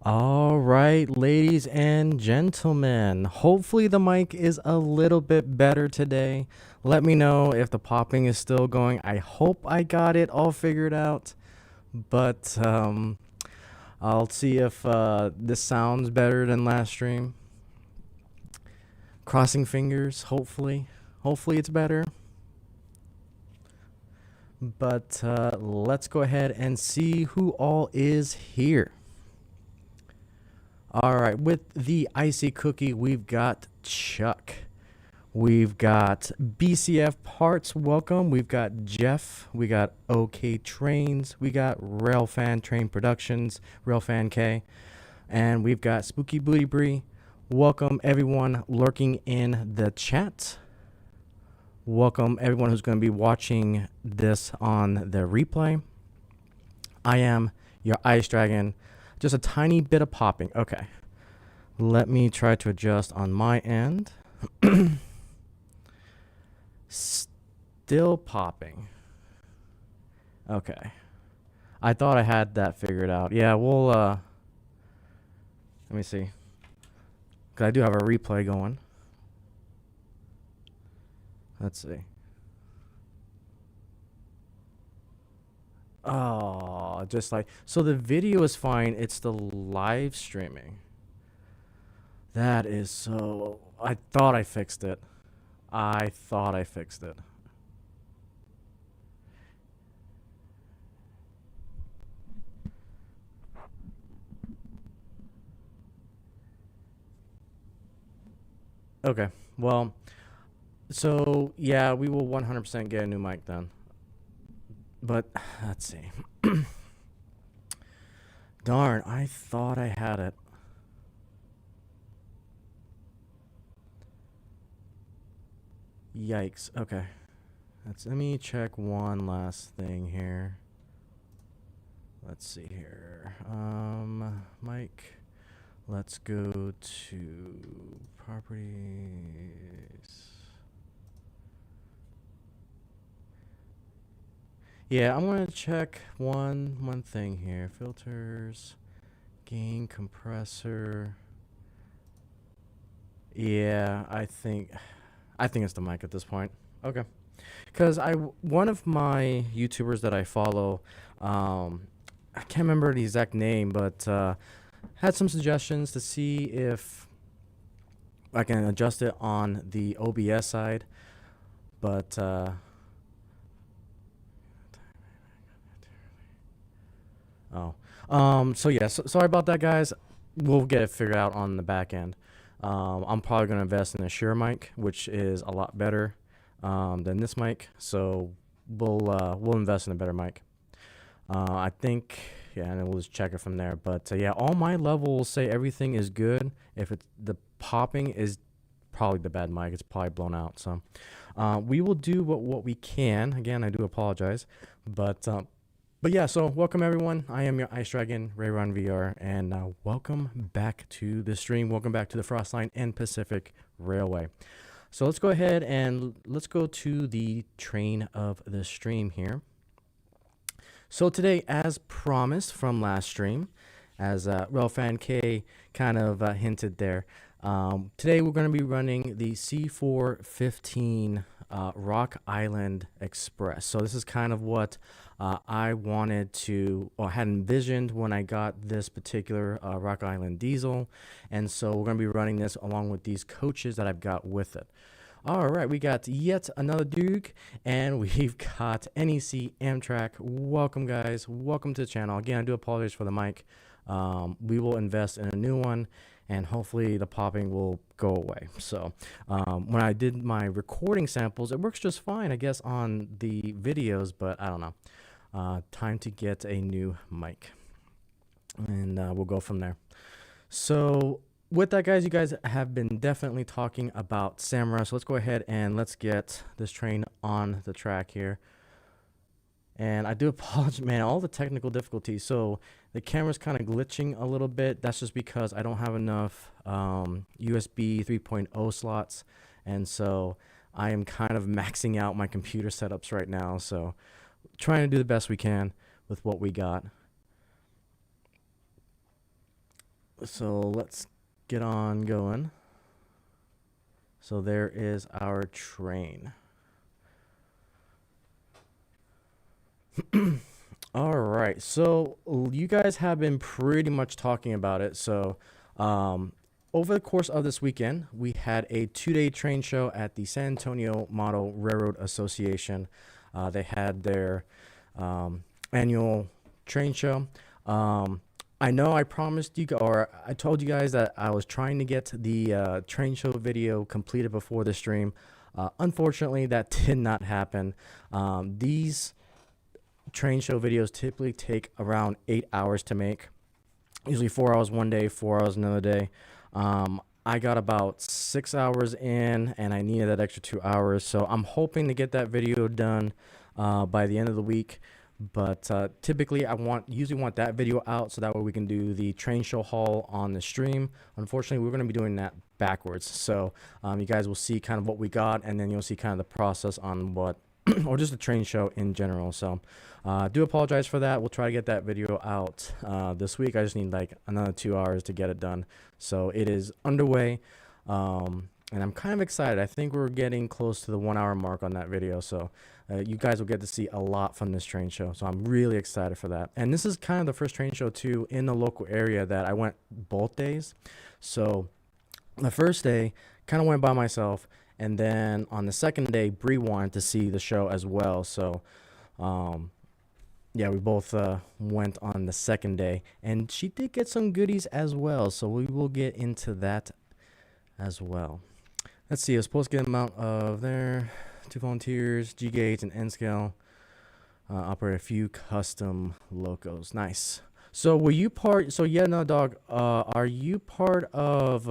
All right, ladies and gentlemen. Hopefully the mic is a little bit better today. Let me know if the popping is still going. I hope I got it all figured out, but I'll see if this sounds better than last stream. Crossing fingers, hopefully. Hopefully it's better. But let's go ahead and see who all is here. All right, with the icy cookie, we've got Chuck. We've got BCF Parts, welcome. We've got Jeff. We got OK Trains. We got Railfan Train Productions, Railfan K. And we've got Spooky Booty Bree. Welcome everyone lurking in the chat. Welcome everyone who's going to be watching this on the replay. I am your Ice Dragon. Just a tiny bit of popping. Okay. Let me try to adjust on my end. Still popping. Okay. I thought I had that figured out. Yeah, we'll let me see. 'Cause I do have a replay going. Let's see. Oh, just like, so the video is fine. It's the live streaming. That is so, I thought I fixed it. I thought I fixed it. Okay. Well, so yeah, we will 100% get a new mic then. But let's see. Darn, I thought I had it. Yikes. Okay. Let me check one last thing here. Let's see here. Mike. Let's go to properties. Yeah, I'm gonna check one thing here. Filters, gain compressor. Yeah, I think it's the mic at this point. Okay. Because one of my YouTubers that I follow, I can't remember the exact name, but had some suggestions to see if I can adjust it on the OBS side. But so yeah, sorry about that, guys. We'll get it figured out on the back end. I'm probably gonna invest in a Shure mic, which is a lot better than this mic. So we'll invest in a better mic. I think, yeah, and then we'll just check it from there. But yeah, all my levels say everything is good. If it's the popping is probably the bad mic, it's probably blown out. So we will do what we can. Again, I do apologize, but yeah. So welcome everyone. I am your Ice Dragon, RayronVR, and welcome back to the stream. Welcome back to the Frostline and Pacific Railway. So let's go ahead and let's go to the train of the stream here. So today, as promised from last stream, as Relfan K kind of hinted there, today we're going to be running the C415 Rock Island Express. So this is kind of what I wanted to, or had envisioned when I got this particular Rock Island diesel. And so we're going to be running this along with these coaches that I've got with it. All right, we got yet another Duke, and we've got NEC Amtrak. Welcome, guys. Welcome to the channel. Again, I do apologize for the mic. We will invest in a new one, and hopefully the popping will go away. So when I did my recording samples, it works just fine, I guess, on the videos, but I don't know. Time to get a new mic, and we'll go from there. So with that, guys, you guys have been definitely talking about SAMRA, so let's go ahead and let's get this train on the track here. And I do apologize, man, all the technical difficulties. So the camera's kind of glitching a little bit. That's just because I don't have enough USB 3.0 slots, and so I am kind of maxing out my computer setups right now. So trying to do the best we can with what we got. So let's get on going. So there is our train. All right, so you guys have been pretty much talking about it. So over the course of this weekend, we had a 2-day train show at the San Antonio Model Railroad Association. They had their annual train show. I know I promised you, or I told you guys that I was trying to get the train show video completed before the stream. Unfortunately, that did not happen. These train show videos typically take around 8 hours to make. Usually 4 hours one day, 4 hours another day. I got about 6 hours in, and I needed that extra 2 hours. So I'm hoping to get that video done by the end of the week. But typically I usually want that video out so that way we can do the train show haul on the stream. Unfortunately, we're going to be doing that backwards. So you guys will see kind of what we got, and then you'll see kind of the process on what, or just the train show in general. So do apologize for that. We'll try to get that video out this week. I just need like another 2 hours to get it done. So it is underway. And I'm kind of excited. I think we're getting close to the 1 hour mark on that video. So you guys will get to see a lot from this train show. So I'm really excited for that. And this is kind of the first train show too in the local area that I went both days. So the first day kind of went by myself. And then on the second day, Bree wanted to see the show as well. So yeah, we both went on the second day. And she did get some goodies as well. So we will get into that as well. Let's see, I was supposed to get an amount of there, 2 volunteers, G gauge and N scale. Operate a few custom locos. Nice. So were you part? So yeah, no dog. Are you part of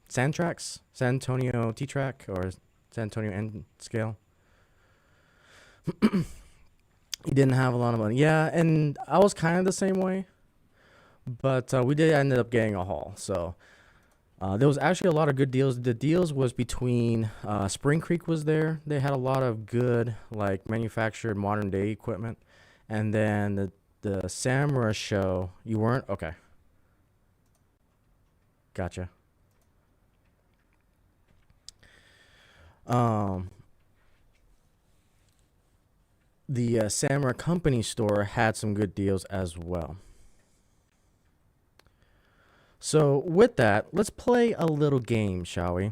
Santrax, San Antonio T track, or San Antonio N scale? You didn't have a lot of money. Yeah, and I was kind of the same way, but we did end up getting a haul. So. There was actually a lot of good deals. The deals was between Spring Creek was there. They had a lot of good like manufactured modern day equipment. And then the SAMRA show, you weren't? Okay. Gotcha. The SAMRA company store had some good deals as well. So with that, let's play a little game, shall we?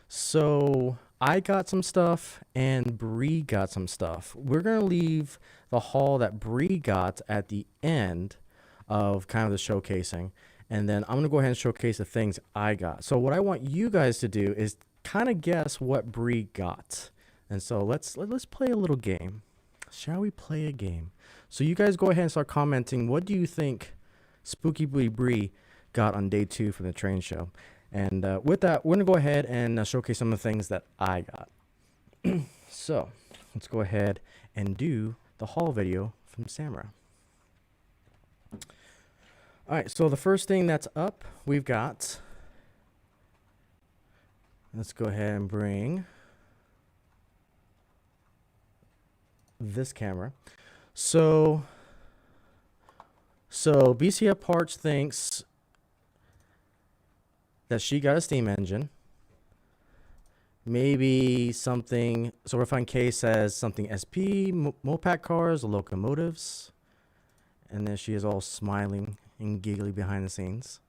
So I got some stuff and Bree got some stuff. We're going to leave the haul that Bree got at the end of kind of the showcasing. And then I'm going to go ahead and showcase the things I got. So what I want you guys to do is kind of guess what Bree got. And so let's play a little game. Shall we play a game? So you guys go ahead and start commenting. What do you think Spooky Bree got on day 2 from the train show? And with that, we're gonna go ahead and showcase some of the things that I got. So let's go ahead and do the haul video from SAMRA. All right, so the first thing that's up, we've got, let's go ahead and bring this camera. So BCF Parts thinks that she got a steam engine. Maybe something, so Refined K says something SP, Mopac cars, locomotives. And then she is all smiling and giggly behind the scenes.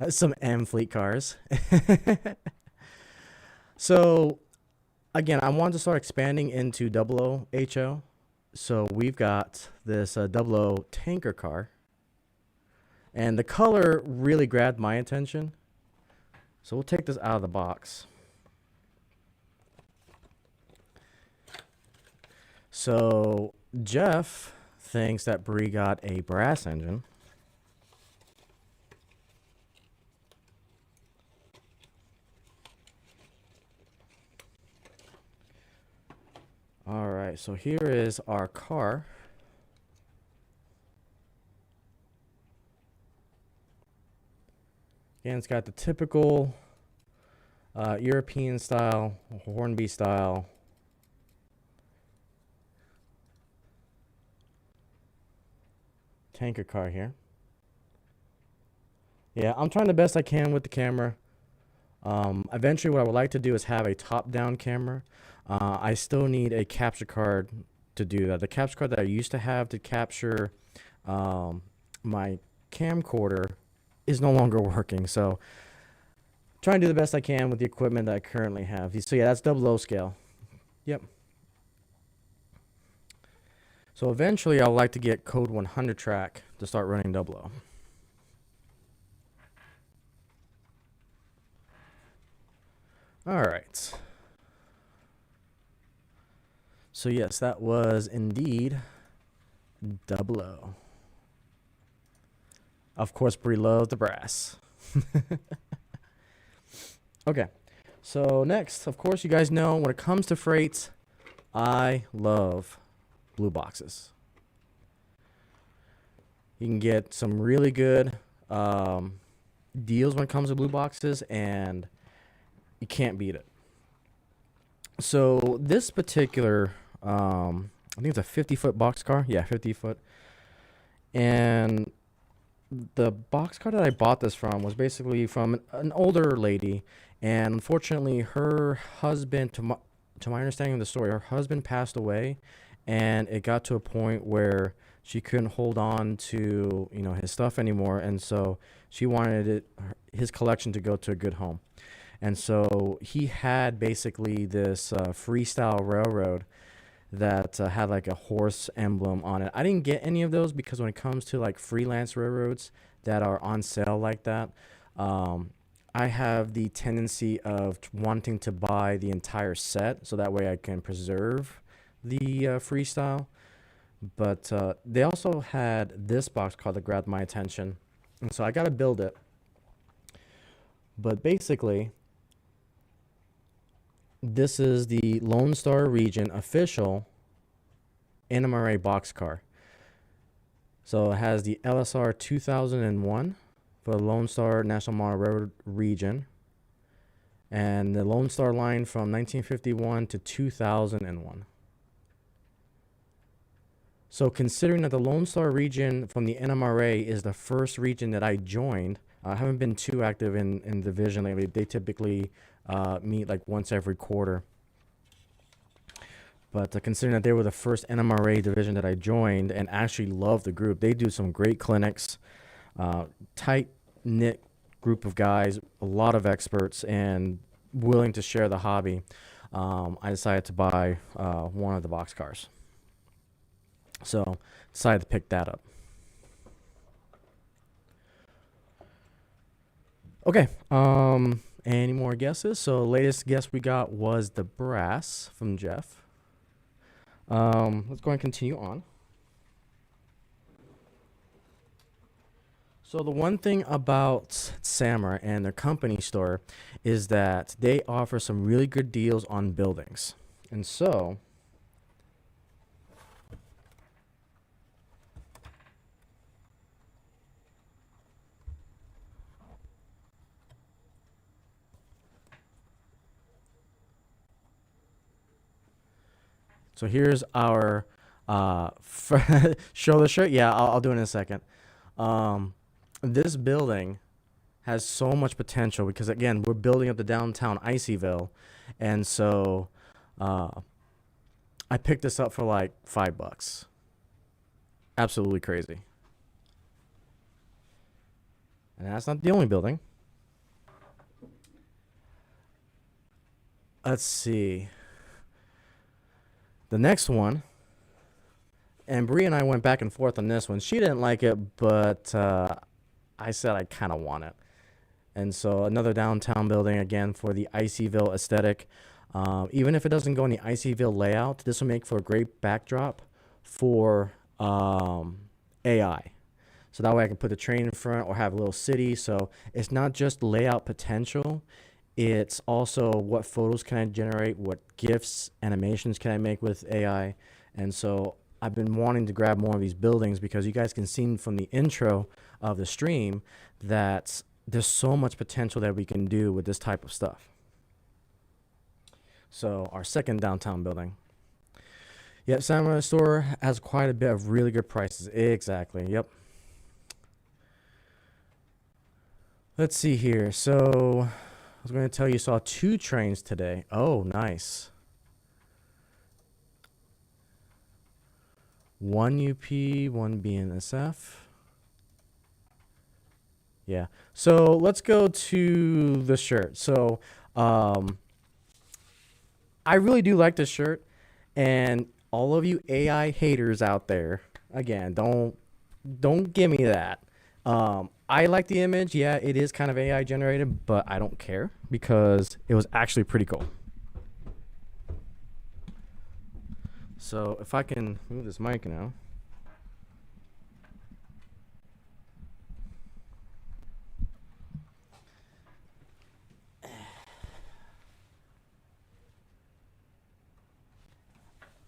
Some M fleet cars. So again, I want to start expanding into 00 HO. So we've got this 00 tanker car. And the color really grabbed my attention. So we'll take this out of the box. So Jeff thinks that Bree got a brass engine. All right, so here is our car. Again, it's got the typical European style, Hornby style tanker car here. Yeah, I'm trying the best I can with the camera. Eventually what I would like to do is have a top-down camera. I still need a capture card to do that. The capture card that I used to have to capture my camcorder is no longer working. So trying to do the best I can with the equipment that I currently have. So yeah, that's 00 scale. Yep. So eventually I'd like to get code 100 track to start running 00. All right. So yes, that was indeed 00. Of course, Bree loves the brass. Okay, so next, of course, you guys know when it comes to freight, I love blue boxes. You can get some really good deals when it comes to blue boxes, and you can't beat it. So this particular, I think it's a 50-foot boxcar. Yeah, 50-foot. And the boxcar that I bought this from was basically from an older lady, And unfortunately, her husband, to my understanding of the story, her husband passed away, and it got to a point where she couldn't hold on to, his stuff anymore, and so she wanted his collection to go to a good home. And so he had basically this freestyle railroad that had like a horse emblem on it. I didn't get any of those because when it comes to like freelance railroads that are on sale like that, I have the tendency of wanting to buy the entire set so that way I can preserve the freestyle. But they also had this box card that grabbed my attention, and so I got to build it. But basically, this is the Lone Star Region official NMRA boxcar. So it has the LSR 2001 for the Lone Star National Model Railroad region, and the Lone Star line from 1951 to 2001. So considering that the Lone Star region from the NMRA is the first region that I joined, I haven't been too active in the division lately. They typically meet like once every quarter. But considering that they were the first NMRA division that I joined and actually love the group, they do some great clinics, tight-knit group of guys, a lot of experts, and willing to share the hobby. I decided to buy one of the box cars. So decided to pick that up. Okay. Any more guesses? So latest guess we got was the brass from Jeff. Let's go and continue on. So the one thing about SAMRA and their company store is that they offer some really good deals on buildings. And so here's our show the shirt. Yeah, I'll do it in a second. This building has so much potential because, again, we're building up the downtown Icyville. And so I picked this up for like $5. Absolutely crazy. And that's not the only building. Let's see. The next one, and Bree and I went back and forth on this one. She didn't like it, but I said I kind of want it. And so another downtown building, again, for the Icyville aesthetic. Even if it doesn't go in the Icyville layout, this will make for a great backdrop for AI. So that way I can put the train in front or have a little city. So it's not just layout potential. It's also what photos can I generate, what GIFs, animations can I make with AI. And so I've been wanting to grab more of these buildings because you guys can see from the intro of the stream that there's so much potential that we can do with this type of stuff. So our second downtown building. Yep, SAMRA store has quite a bit of really good prices. Exactly, yep. Let's see here. So I was going to tell you, saw 2 trains today. Oh, nice. 1 UP, 1 BNSF. Yeah. So let's go to the shirt. So I really do like this shirt. And all of you AI haters out there, again, don't give me that. I like the image. Yeah, it is kind of AI generated, but I don't care because it was actually pretty cool. So if I can move this mic now.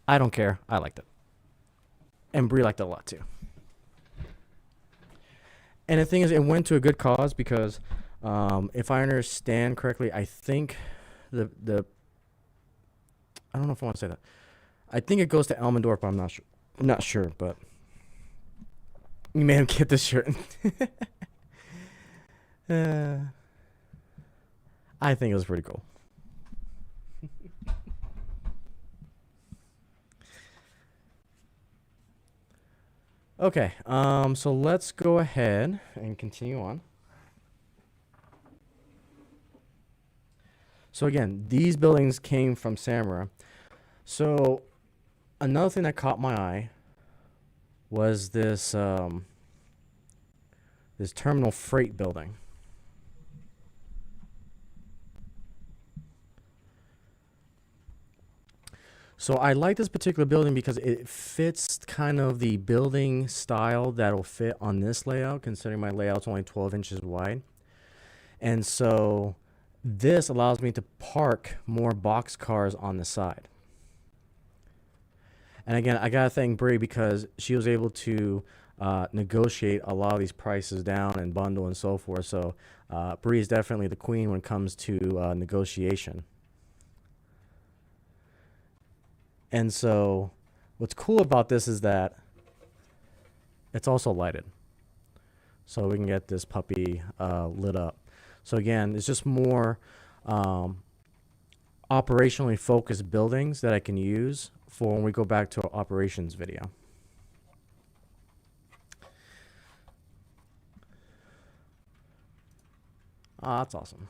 I don't care. I liked it. And Brie liked it a lot too. And the thing is, it went to a good cause because if I understand correctly, I think I don't know if I want to say that. I think it goes to Elmendorf, but I'm not sure. I'm not sure, but you may have get this shirt. I think it was pretty cool. Okay, so let's go ahead and continue on. So again, these buildings came from SAMRA. So another thing that caught my eye was this this terminal freight building. So I like this particular building because it fits kind of the building style that'll fit on this layout, considering my layout's only 12 inches wide. And so this allows me to park more box cars on the side. And again, I gotta thank Bree because she was able to negotiate a lot of these prices down and bundle and so forth. So Bree is definitely the queen when it comes to negotiation. And so what's cool about this is that it's also lighted. So we can get this puppy lit up. So again, it's just more operationally focused buildings that I can use for when we go back to our operations video. That's awesome.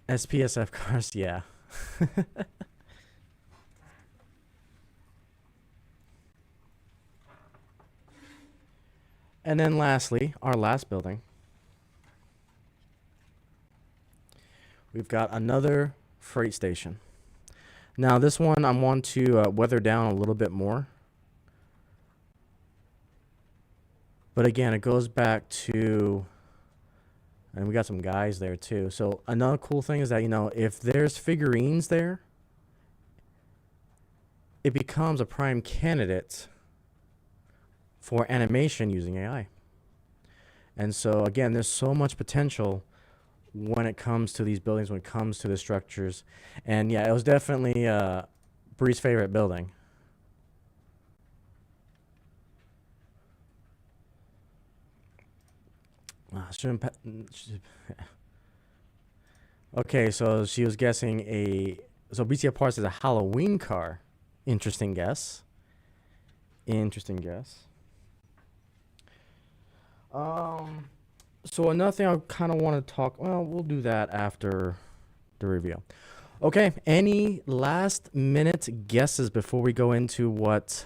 SPSF cars, yeah. And then lastly, our last building. We've got another freight station. Now this one I want to weather down a little bit more. But again, it goes back to, and we got some guys there too. So another cool thing is that, you know, if there's figurines there, it becomes a prime candidate for animation using AI. And so again, there's so much potential when it comes to these buildings, when it comes to the structures. And yeah, it was definitely Bree's favorite building. Okay, so she was guessing so BCF Parts is a Halloween car. Interesting guess. Interesting guess. So another thing I kind of want to talk, well, we'll do that after the review. Okay, any last minute guesses before we go into what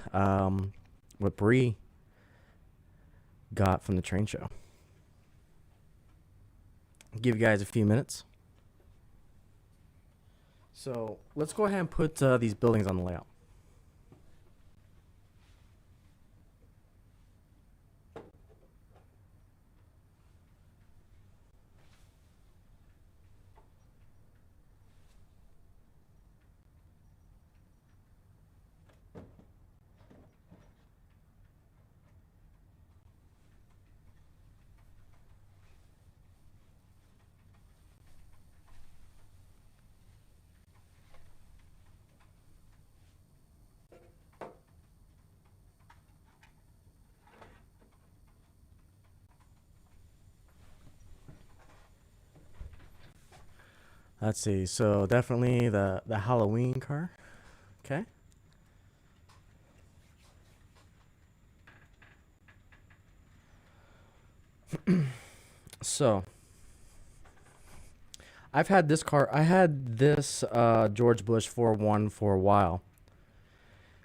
Bree got from the train show? Give you guys a few minutes. So let's go ahead and put these buildings on the layout. Let's see. So definitely the Halloween car. Okay. So I've had this car. I had this George Bush 4.1 for a while.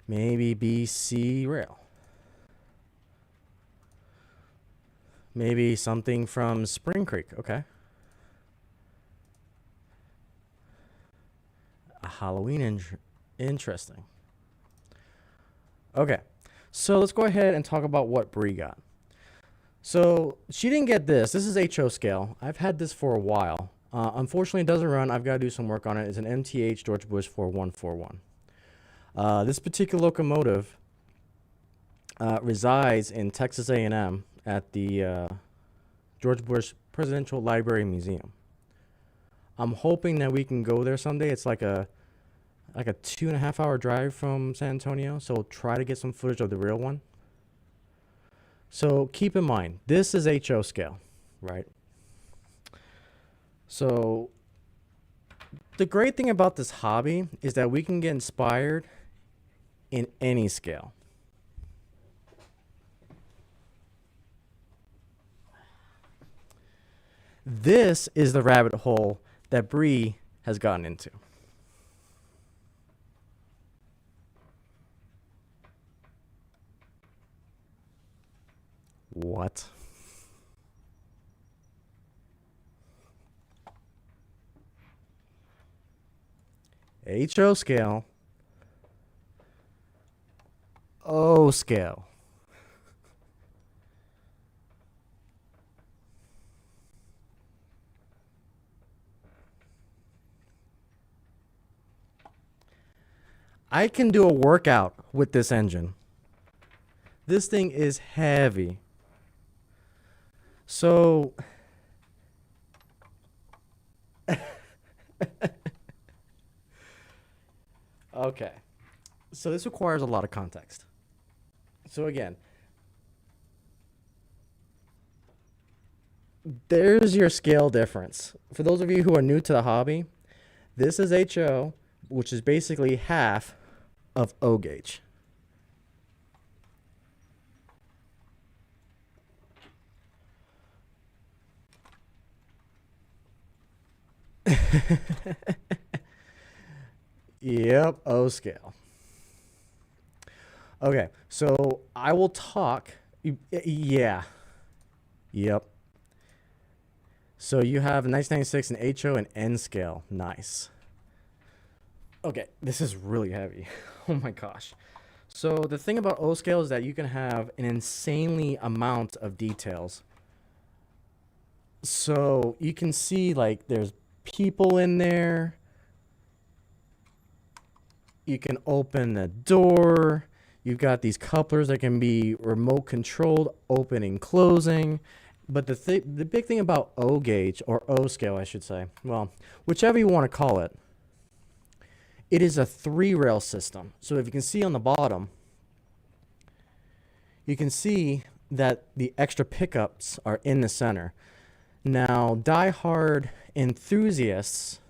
Maybe BC Rail. Maybe something from Spring Creek. Okay. A Halloween interesting. Okay. So let's go ahead and talk about what Bree got. So she didn't get this. This is HO scale. I've had this for a while. Unfortunately, it doesn't run. I've got to do some work on it. It's an MTH George Bush 4141. This particular locomotive resides in Texas A&M at the George Bush Presidential Library Museum. I'm hoping that we can go there someday. It's like a 2.5 hour drive from San Antonio, so we'll try to get some footage of the real one. So keep in mind, this is HO scale. right? So the great thing about this hobby is that we can get inspired in any scale. This is the rabbit hole that Bree has gotten into. What? HO scale. O scale. I can do a workout with this engine. This thing is heavy. So okay. So this requires a lot of context. So again, there's your scale difference. For those of you who are new to the hobby, this is HO, which is basically half of O gauge. Yep, O scale. Okay, so I will talk. Yeah. Yep. So you have 1996 in HO and N scale. Nice. Okay, this is really heavy. Oh my gosh. So the thing about O scale is that you can have an insanely amount of details. So you can see like there's people in there. You can open the door. You've got these couplers that can be remote controlled, opening, closing. But the big thing about O gauge, or O scale, I should say, well, whichever you want to call it, it is a 3-rail system. So if you can see on the bottom, you can see that the extra pickups are in the center. Now, die-hard enthusiasts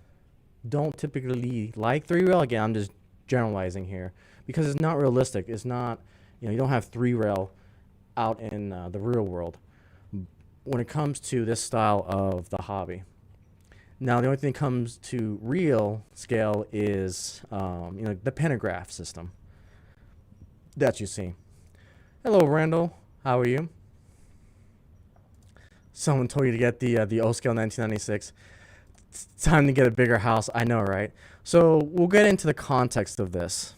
don't typically like 3-rail. Again, I'm just generalizing here because it's not realistic. It's not, you don't have 3-rail out in the real world when it comes to this style of the hobby. Now, the only thing that comes to real scale is, the pentagraph system that you see. Hello, Randall. How are you? Someone told you to get the O scale 1996. It's time to get a bigger house. I know, right? So we'll get into the context of this.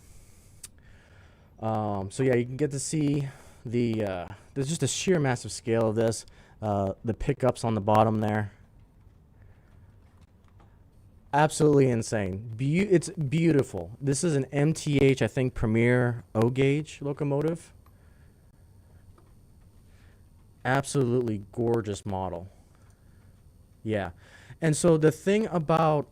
So yeah, you can get to see there's just a sheer massive scale of this. The pickups on the bottom there. Absolutely insane. It's beautiful. This is an MTH, I think, Premier O gauge locomotive. Absolutely gorgeous model. Yeah. And so the thing about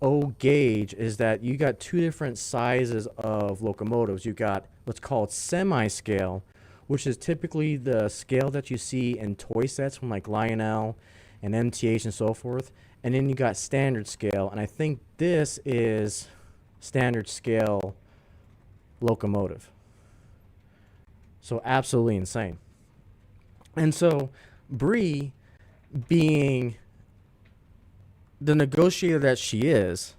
O gauge is that you got two different sizes of locomotives. You got what's called semi-scale, which is typically the scale that you see in toy sets from like Lionel and MTH and so forth. And then you got standard scale, and I think this is standard scale locomotive. So absolutely insane. And so Bree, being the negotiator that she is,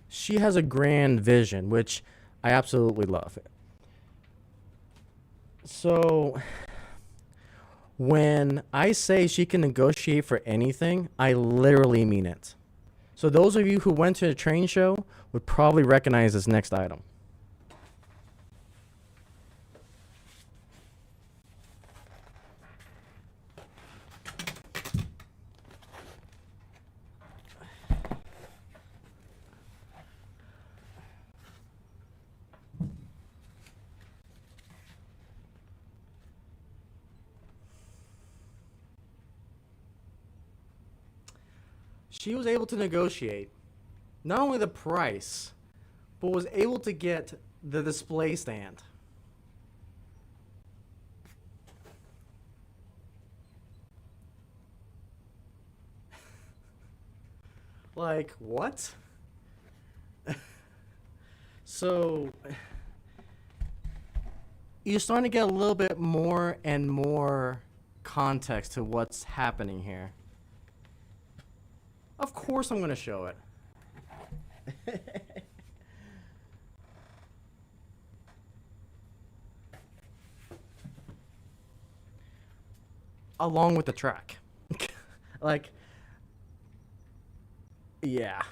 she has a grand vision, which I absolutely love. So when I say she can negotiate for anything, I literally mean it. So those of you who went to a train show would probably recognize this next item. She was able to negotiate not only the price, but was able to get the display stand. Like, what? So you're starting to get a little bit more and more context to what's happening here. Of course I'm going to show it. Along with the track. Like, yeah.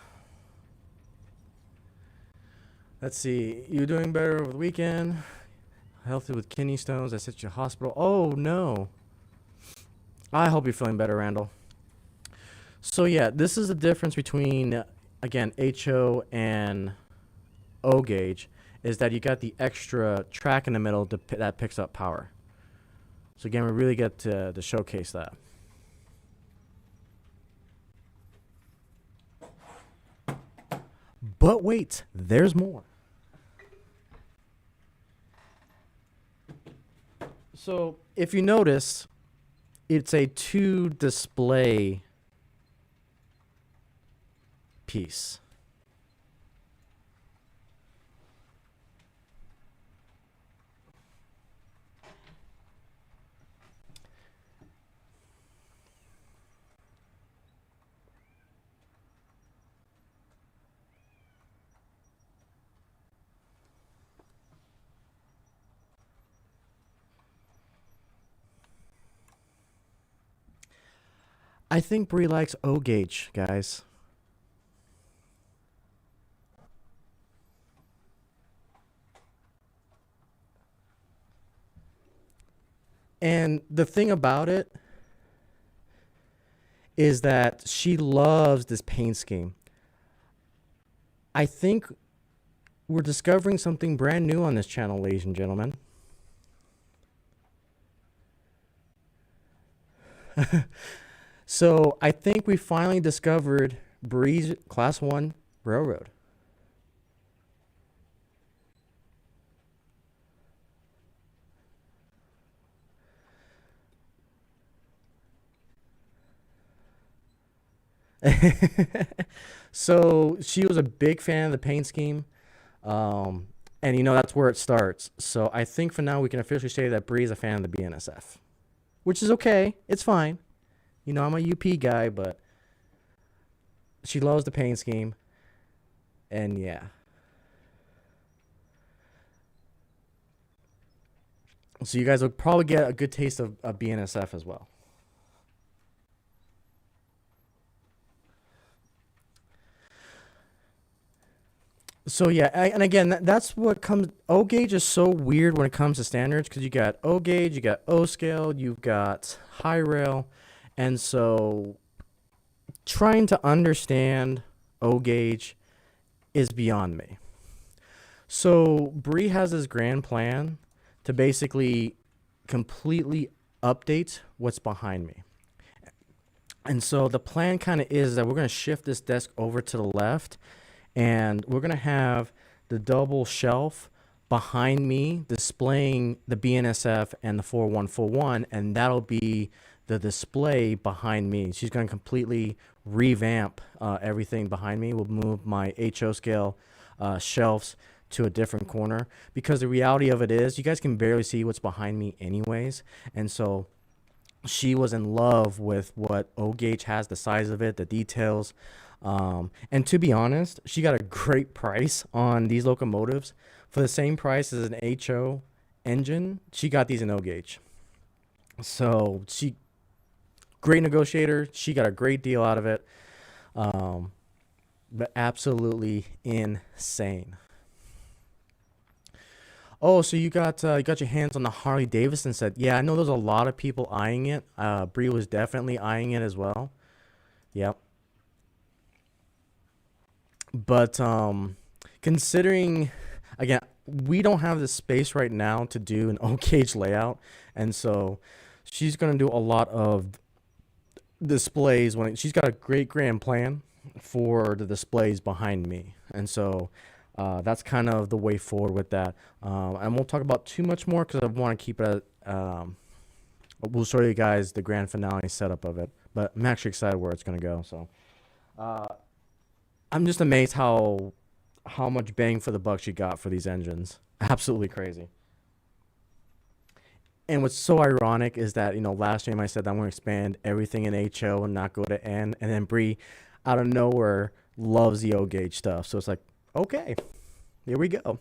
Let's see. You doing better over the weekend? Healthy with kidney stones. I sent you to hospital. Oh, no. I hope you're feeling better, Randall. So, yeah, this is the difference between, again, HO and O gauge, is that you got the extra track in the middle that picks up power. So, again, we really get to showcase that. But wait, there's more. So if you notice, it's a 2 display piece. I think Bree likes O gauge, guys. And the thing about it is that she loves this paint scheme. I think we're discovering something brand new on this channel, ladies and gentlemen. So I think we finally discovered Bree's Class 1 railroad. So she was a big fan of the paint scheme. And you know, that's where it starts. So I think for now we can officially say that Bree is a fan of the BNSF, which is okay. It's fine. You know, I'm a UP guy, but she loves the paint scheme. And yeah. So you guys will probably get a good taste of BNSF as well. So yeah, and again, that's what comes. O gauge is so weird when it comes to standards because you got O gauge, you got O scale, you've got high rail, and so trying to understand O gauge is beyond me. So Bree has this grand plan to basically completely update what's behind me. And so the plan kind of is that we're going to shift this desk over to the left, and we're going to have the double shelf behind me displaying the BNSF and the 4141, and that'll be the display behind me. She's going to completely revamp everything behind me. We'll move my HO scale shelves to a different corner because the reality of it is you guys can barely see what's behind me anyways. And so she was in love with what O gauge has, the size of it, the details. And to be honest, she got a great price on these locomotives. For the same price as an HO engine, she got these in O gauge. So she, great negotiator. She got a great deal out of it. But absolutely insane. Oh, so you got your hands on the Harley Davidson set. Yeah, I know there's a lot of people eyeing it. Bree was definitely eyeing it as well. Yep. But considering, again, we don't have the space right now to do an O gauge layout, and so she's going to do a lot of displays when she's got a great grand plan for the displays behind me, and so that's kind of the way forward with that. I won't talk about too much more because I want to keep it at, we'll show you guys the grand finale setup of it, but I'm actually excited where it's going to go. So I'm just amazed how much bang for the buck you got for these engines. Absolutely crazy. And what's so ironic is that, last stream I said that I'm going to expand everything in HO and not go to N. And then Bree, out of nowhere, loves the O gauge stuff. So it's like, okay, here we go.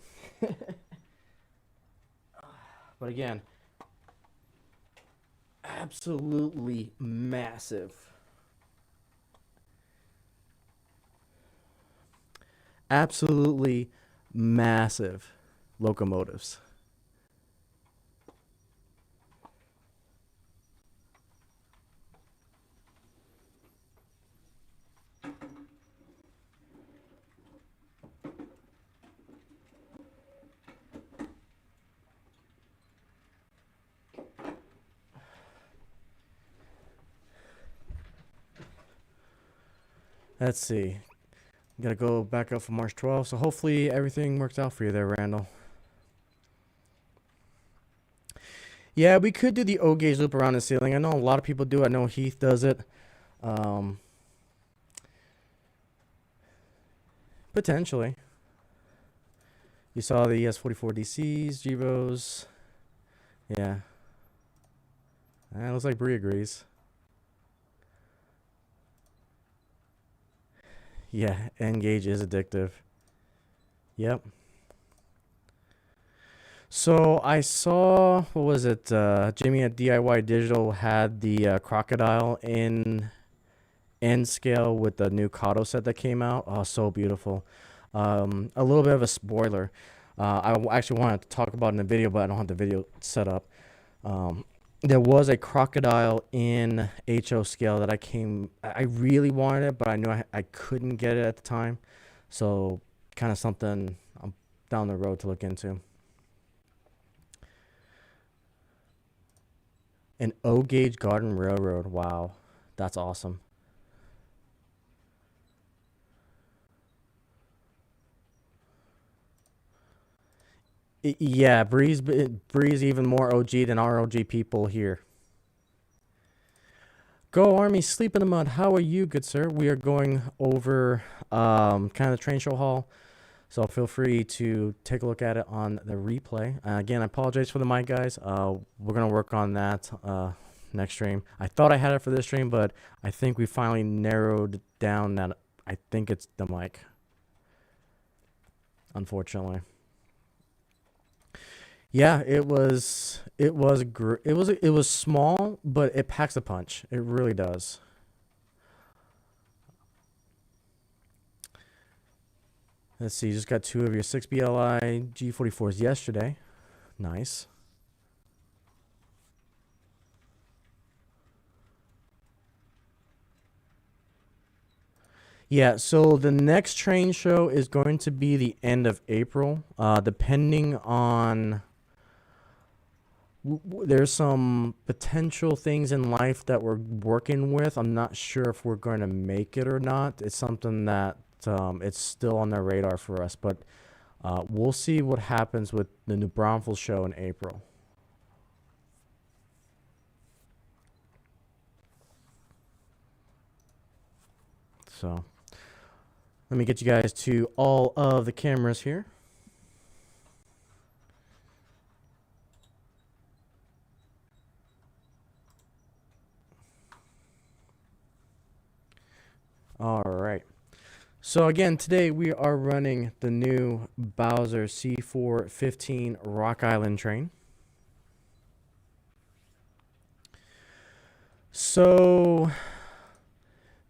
But again, absolutely massive. Absolutely massive locomotives. Let's see. Gotta go back up for March 12th. So hopefully everything works out for you there, Randall. Yeah, we could do the O gauge loop around the ceiling. I know a lot of people do. I know Heath does it. Potentially. You saw the ES44 DCs, Gevos. Yeah. It looks like Bree agrees. Yeah, N-Gage is addictive. Yep. So I saw, what was it? Jimmy at DIY Digital had the crocodile in N scale with the new Kato set that came out. Oh, so beautiful. A little bit of a spoiler. Actually wanted to talk about it in the video, but I don't have the video set up. There was a crocodile in HO scale that I really wanted it, but I knew I couldn't get it at the time. So kind of something down the road to look into. An O gauge Garden Railroad. Wow. That's awesome. Yeah, Breeze even more OG than our OG people here. Go Army, sleep in the mud. How are you, good sir? We are going over kind of the train show hall, so feel free to take a look at it on the replay. Again, I apologize for the mic, guys. We're gonna work on that next stream. I thought I had it for this stream, but I think we finally narrowed down that I think it's the mic. Unfortunately. Yeah, it was small, but it packs a punch. It really does. Let's see, you just got 2 of your 6BLI G44s yesterday. Nice. Yeah, so the next train show is going to be the end of April, depending on there's some potential things in life that we're working with. I'm not sure if we're going to make it or not. It's something that it's still on the radar for us, but we'll see what happens with the New Braunfels show in April. So let me get you guys to all of the cameras here. All right. So again, today we are running the new Bowser C415 Rock Island train. So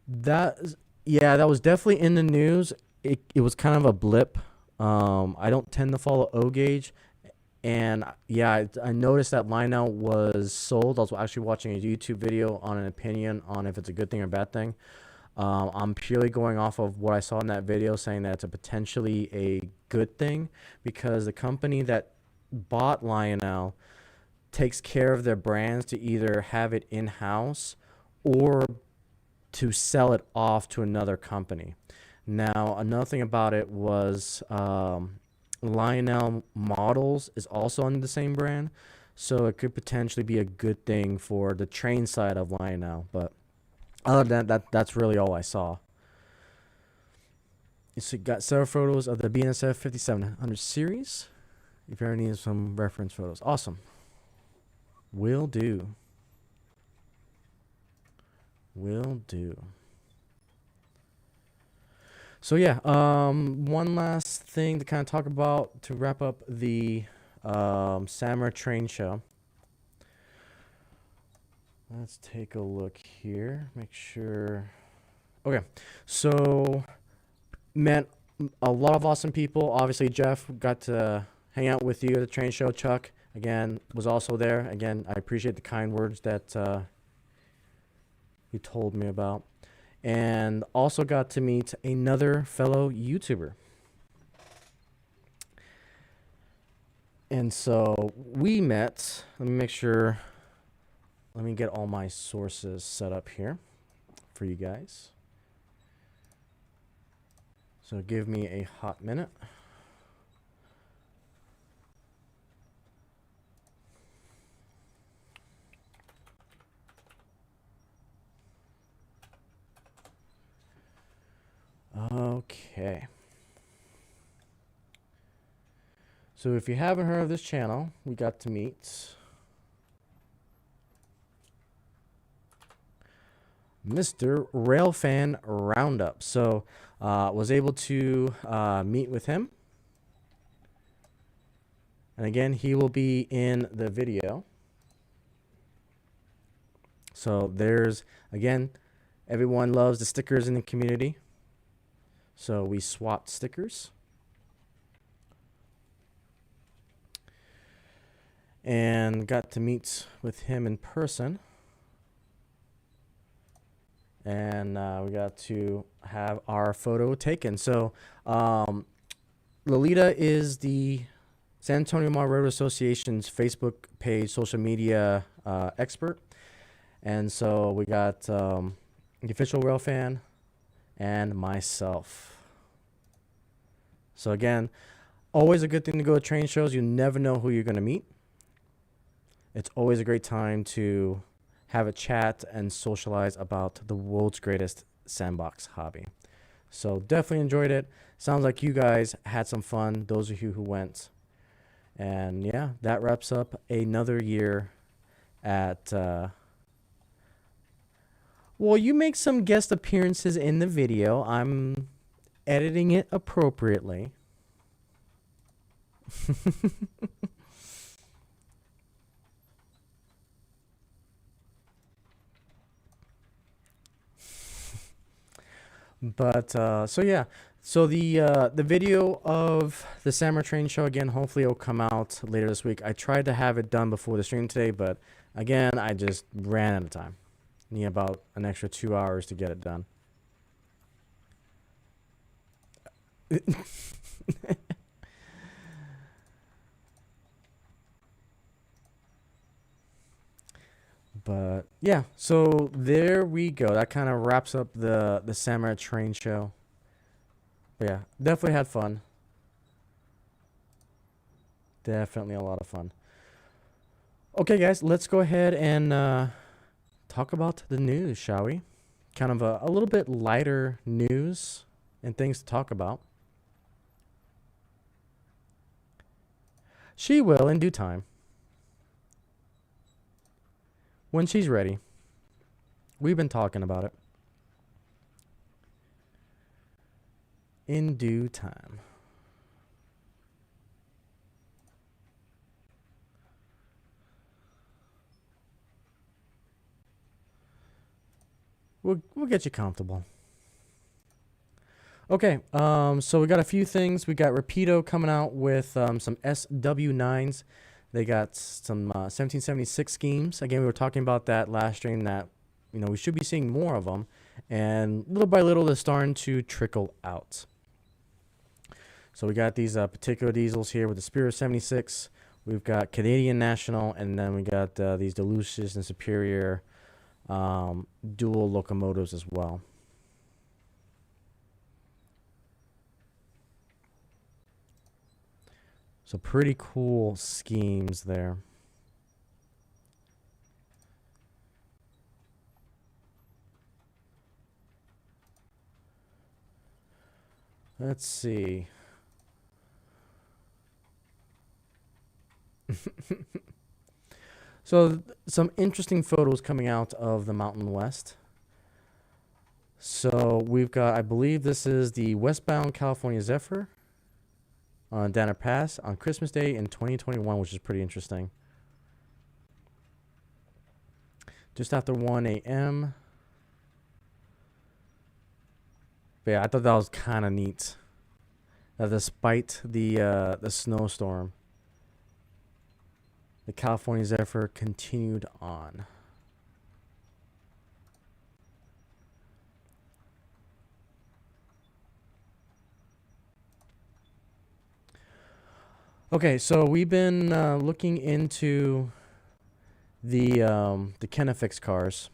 that was definitely in the news. It was kind of a blip. I don't tend to follow O gauge, and yeah, I noticed that Lionel was sold. I was actually watching a YouTube video on an opinion on if it's a good thing or bad thing. I'm purely going off of what I saw in that video, saying that it's a potentially a good thing because the company that bought Lionel takes care of their brands to either have it in-house or to sell it off to another company. Now, another thing about it was Lionel Models is also under the same brand, so it could potentially be a good thing for the train side of Lionel, but other than that, that's really all I saw. So you got several photos of the BNSF 5700 series. If you ever need some reference photos, awesome. Will do. Will do. So yeah, one last thing to kind of talk about to wrap up the SAMRA train show. Let's take a look here. Make sure. Okay, so met a lot of awesome people. Obviously, Jeff got to hang out with you at the train show. Chuck, again, was also there. Again, I appreciate the kind words that you told me about. And also got to meet another fellow YouTuber. And so we met. Let me make sure. Let me get all my sources set up here for you guys. So give me a hot minute. Okay. So if you haven't heard of this channel, we got to meet Mr. Railfan Roundup. So was able to meet with him. And again, he will be in the video. So there's, again, everyone loves the stickers in the community. So we swapped stickers. And got to meet with him in person. And we got to have our photo taken. So Lolita is the San Antonio Mall Railroad Association's Facebook page, social media expert. And so we got the official rail fan and myself. So again, always a good thing to go to train shows. You never know who you're going to meet. It's always a great time to have a chat and socialize about the world's greatest sandbox hobby. So definitely enjoyed it. Sounds like you guys had some fun, those of you who went. And yeah, that wraps up another year at... well, you make some guest appearances in the video. I'm editing it appropriately. But so yeah, so the video of the SAMRA train show, again, hopefully it'll come out later this week. I tried to have it done before the stream today, but again, I just ran out of time. Need about an extra 2 hours to get it done. But yeah, so there we go. That kind of wraps up the SAMRA train show. But yeah, definitely had fun. Definitely a lot of fun. Okay, guys, let's go ahead and talk about the news, shall we? Kind of a little bit lighter news and things to talk about. She will in due time. When she's ready. We've been talking about it. In due time. We'll get you comfortable. Okay, so we got a few things. We got Rapido coming out with some SW9s. They got some 1776 schemes. Again, we were talking about that last stream that, you know, we should be seeing more of them. And little by little, they're starting to trickle out. So we got these particular diesels here with the Spirit 76. We've got Canadian National, and then we got these Delucius and Superior dual locomotives as well. So pretty cool schemes there. Let's see. So some interesting photos coming out of the Mountain West. So we've got, I believe this is the westbound California Zephyr on Danner Pass on Christmas Day in 2021, which is pretty interesting. Just after 1 a.m. But yeah, I thought that was kind of neat. That despite the snowstorm, the California Zephyr continued on. Okay, so we've been looking into the Kenefix cars.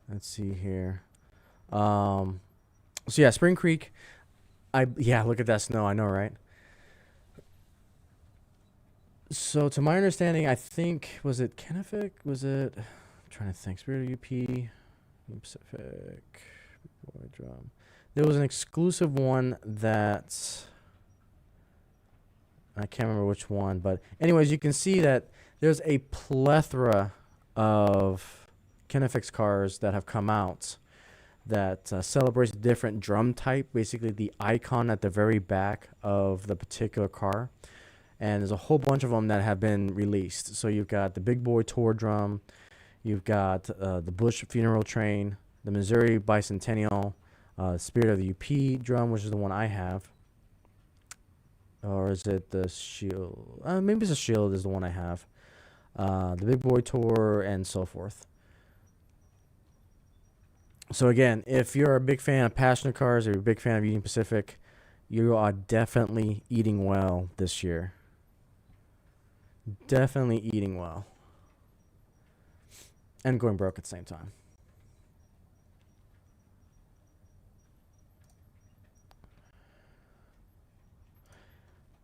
Let's see here. So yeah, Spring Creek. Yeah, look at that snow. I know, right? So to my understanding, I think was it Kennefic? Was it? I'm trying to think. Spirit of UP, Union Pacific, Boy Drum. There was an exclusive one that I can't remember which one, but anyways, you can see that there's a plethora of Kenefix cars that have come out that celebrates a different drum type, basically the icon at the very back of the particular car. And there's a whole bunch of them that have been released. So you've got the Big Boy Tour drum, you've got the Bush Funeral Train, the Missouri Bicentennial, Spirit of the UP drum, which is the one I have. Or is it the Shield? Maybe it's the Shield is the one I have. The Big Boy Tour and so forth. So again, if you're a big fan of passenger cars or you're a big fan of Union Pacific, you are definitely eating well this year. Definitely eating well. And going broke at the same time.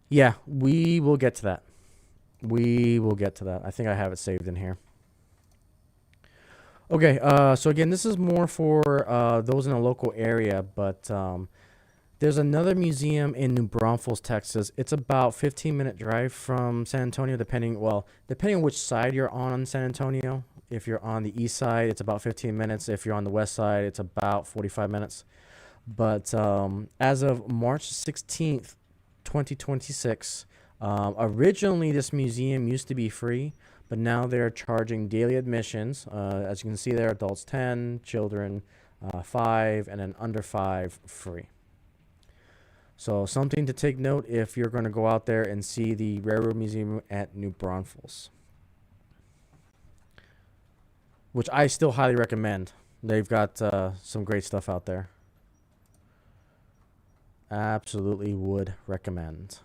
Yeah, we will get to that. We will get to that. I think I have it saved in here. Okay, so again, this is more for those in the local area, but there's another museum in New Braunfels, Texas. It's about 15-minute drive from San Antonio, depending on which side you're on San Antonio. If you're on the east side, it's about 15 minutes. If you're on the west side, it's about 45 minutes. But as of March 16th, 2026, originally this museum used to be free, but now they're charging daily admissions. As you can see there, adults 10, children 5, and then under 5 free. So something to take note if you're going to go out there and see the Railroad Museum at New Braunfels, which I still highly recommend. They've got some great stuff out there. Absolutely would recommend.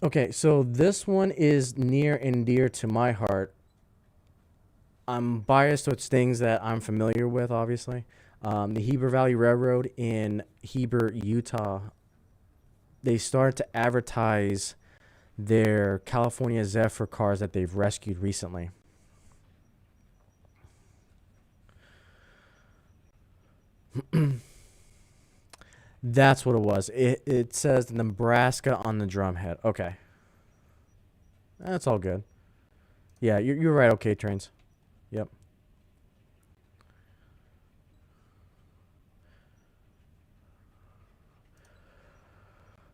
Okay, so this one is near and dear to my heart. I'm biased towards things that I'm familiar with, obviously. The Heber Valley Railroad in Heber, Utah, they started to advertise their California Zephyr cars that they've rescued recently. That's what it was. It says Nebraska on the drum head. Okay. That's all good. Yeah, you're right. Okay, trains. Yep.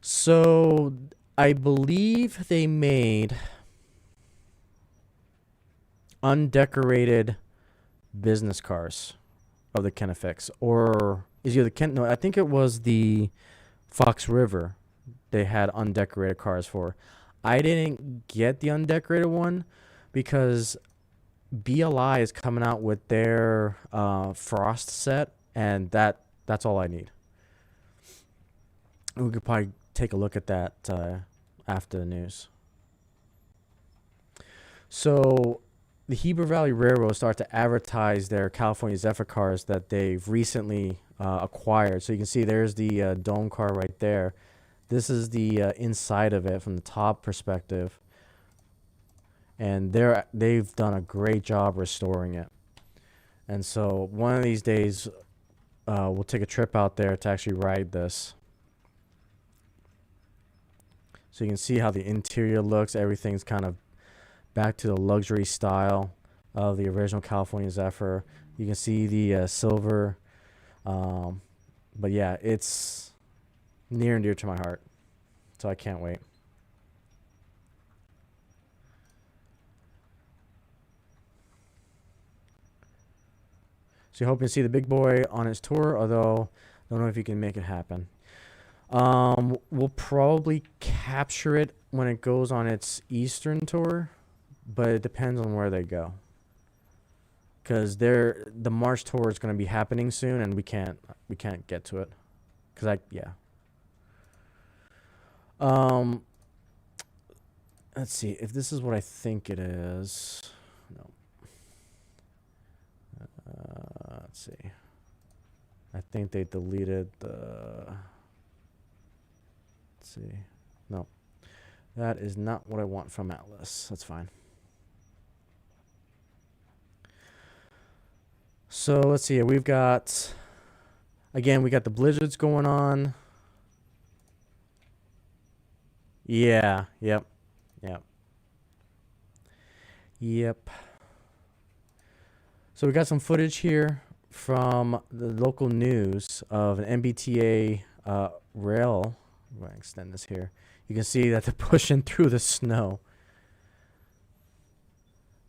So I believe they made undecorated business cars of the Kenefix, or is either the no, I think it was the Fox River they had undecorated cars for. I didn't get the undecorated one because BLI is coming out with their Frost set, and that's all I need. We could probably take a look at that after the news. So the Heber Valley Railroad started to advertise their California Zephyr cars that they've recently acquired. So you can see there's the dome car right there. This is the inside of it from the top perspective. and they've done a great job restoring it. And so one of these days, we'll take a trip out there to actually ride this. So you can see how the interior looks. Everything's kind of back to the luxury style of the original California Zephyr. You can see the silver. But yeah, it's near and dear to my heart. So I can't wait. So you're hoping to see the big boy on his tour, although I don't know if you can make it happen. We'll probably capture it when it goes on its Eastern tour, but it depends on where they go. Because the March tour is going to be happening soon, and we can't get to it. Let's see if this is what I think it is. No. Let's see. I think they deleted the. Let's see. No, that is not what I want from Atlas. That's fine. So let's see. We've got. Again, we got the blizzards going on. Yeah. Yep. So we got some footage here from the local news of an MBTA rail. I'm going to extend this here. You can see that they're pushing through the snow.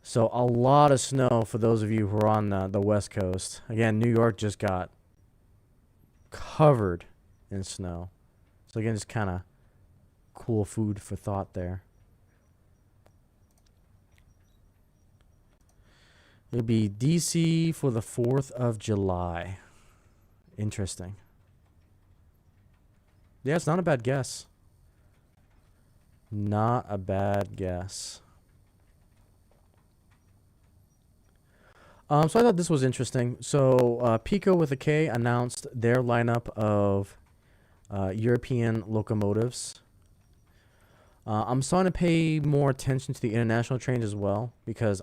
So a lot of snow for those of you who are on the West Coast. Again, New York just got covered in snow. So again, just kind of cool food for thought there. It'll be DC for the 4th of July. Interesting. Yeah, it's not a bad guess. Not a bad guess. So I thought this was interesting. So Pico with a K announced their lineup of European locomotives. I'm starting to pay more attention to the international trains as well, because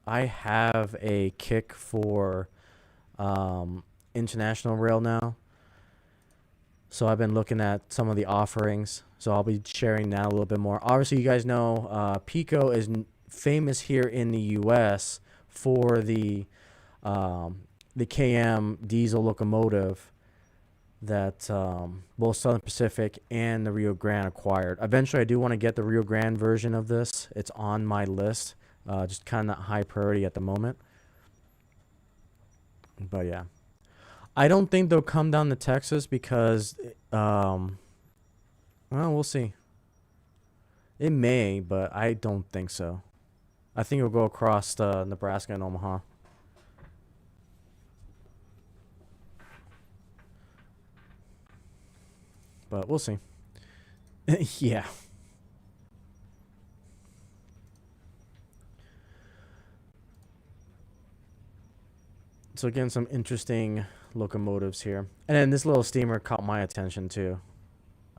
I have a kick for international rail now. So I've been looking at some of the offerings. So I'll be sharing that a little bit more. Obviously, you guys know Pico is famous here in the U.S. for the KM diesel locomotive that both Southern Pacific and the Rio Grande acquired. Eventually, I do want to get the Rio Grande version of this. It's on my list. Just kind of high priority at the moment. But yeah. I don't think they'll come down to Texas because, well, we'll see. It may, but I don't think so. I think it'll go across Nebraska and Omaha. But we'll see. Yeah. So again, some interesting locomotives here. And then this little steamer caught my attention too.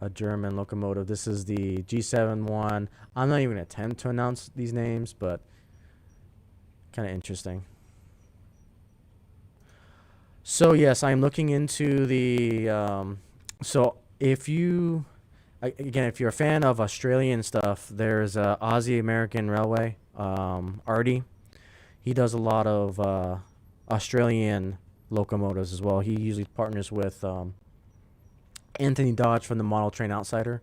A German locomotive. This is the G71. I'm not even going to attempt to announce these names, but kind of interesting. So yes, I'm looking into the... so if you... Again, if you're a fan of Australian stuff, there's Aussie American Railway, Artie. He does a lot of Australian locomotives as well. He usually partners with Anthony Dodge from the Model Train Outsider,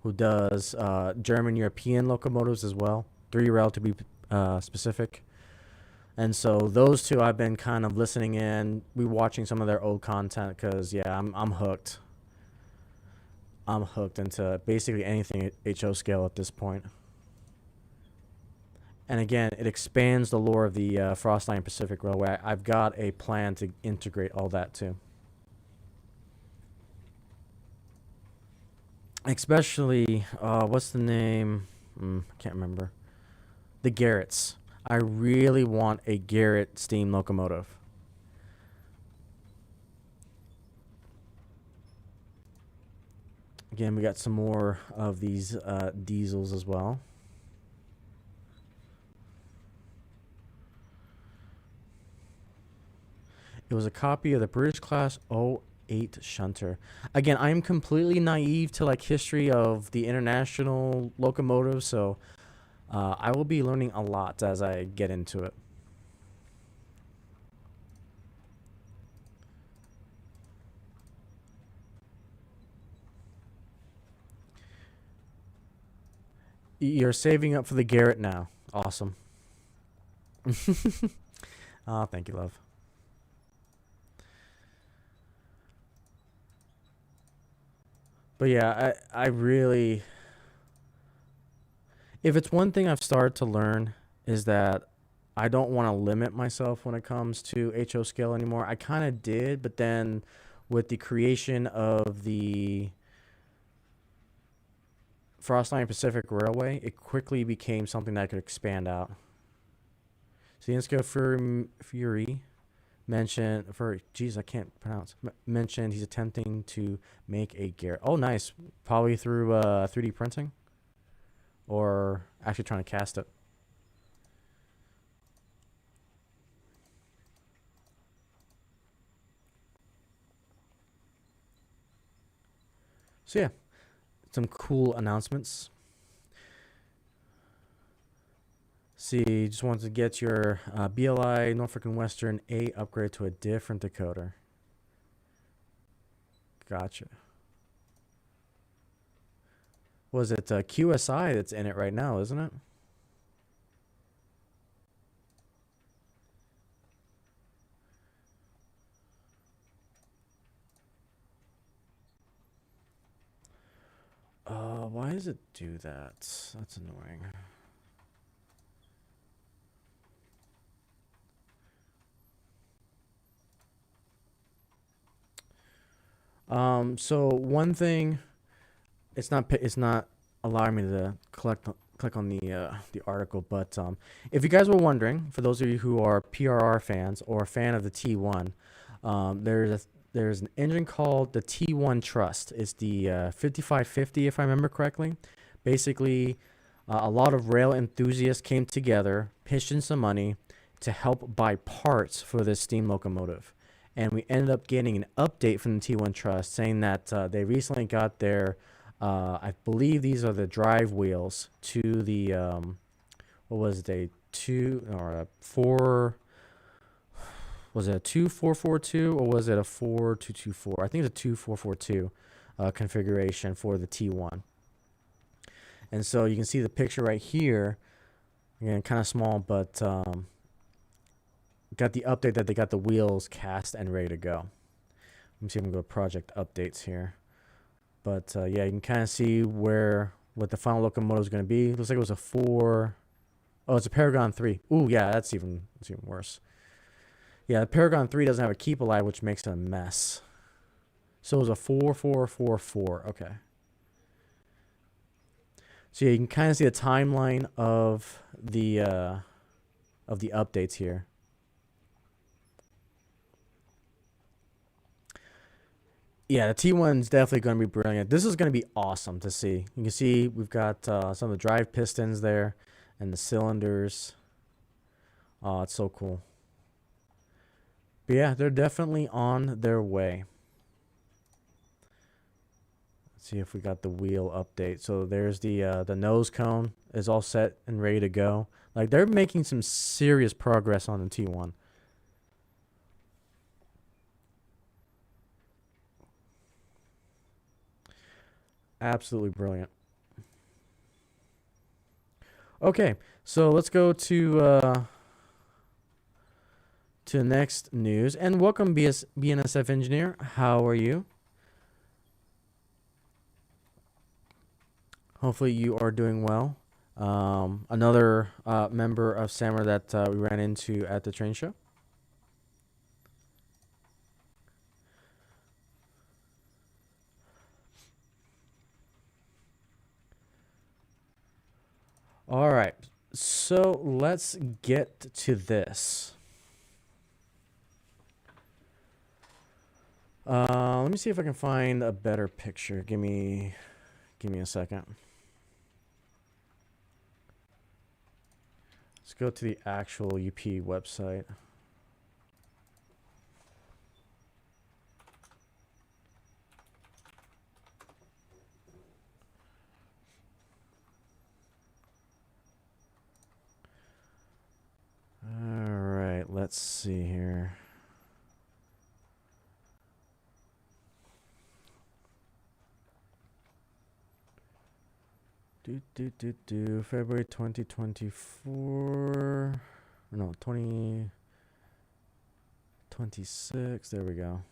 who does German European locomotives as well, 3-rail to be specific. And so those two I've been kind of listening in, watching some of their old content, because yeah, I'm hooked. I'm hooked into basically anything at HO scale at this point. And again, it expands the lore of the Frost Line Pacific Railway. I've got a plan to integrate all that too. Especially, what's the name? I can't remember. The Garretts. I really want a Garrett steam locomotive. Again, we got some more of these diesels as well. It was a copy of the British class '08 shunter. Again, I'm completely naive to like history of the international locomotives, so I will be learning a lot as I get into it. You're saving up for the Garrett now. Awesome. Oh, thank you, love. But yeah, I really, if it's one thing I've started to learn is that I don't want to limit myself when it comes to HO scale anymore. I kind of did, but then with the creation of the Frostline Pacific Railway, it quickly became something that could expand out. Zienska Fury mentioned for geez, I can't pronounce. Mentioned he's attempting to make a Garrett. Oh, nice. Probably through 3D printing, or actually trying to cast it. So yeah, some cool announcements. See, just wanted to get your BLI Norfolk and Western A upgrade to a different decoder. Gotcha. Was it QSI that's in it right now, isn't it? Why does it do that? That's annoying. So one thing, it's not allowing me to click on the article, but if you guys were wondering, for those of you who are PRR fans or a fan of the T1, there's an engine called the T1 Trust. It's the 5550, if I remember correctly. Basically, a lot of rail enthusiasts came together, pitched in some money to help buy parts for this steam locomotive. And we ended up getting an update from the T1 Trust saying that they recently got their, I believe these are the drive wheels to the, what was it, a 2 or a 4, was it a 2442 or was it a 4224? I think it's a 2442 configuration for the T1. And so you can see the picture right here. Again, kind of small, but got the update that they got the wheels cast and ready to go. Let me see if I can go to project updates here. But yeah, you can kind of see what the final locomotive is going to be. Looks like it was a 4. Oh, it's a Paragon 3. Ooh, yeah, that's even worse. Yeah, the Paragon 3 doesn't have a keep alive, which makes it a mess. So it was a 4444. Okay. So yeah, you can kind of see the timeline of the updates here. Yeah, the T1's definitely going to be brilliant. This is going to be awesome to see. You can see we've got some of the drive pistons there and the cylinders. Oh, it's so cool. But yeah, they're definitely on their way. Let's see if we got the wheel update. So there's the nose cone is all set and ready to go. Like, they're making some serious progress on the T1. Absolutely brilliant. Okay, so let's go to the next news. And welcome, BNSF engineer. How are you? Hopefully you are doing well. Another member of SAMRA that we ran into at the train show. All right, so let's get to this. Let me see if I can find a better picture. Give me a second. Let's go to the actual UP website. Let's see here. February 2024. No, 2026. There we go.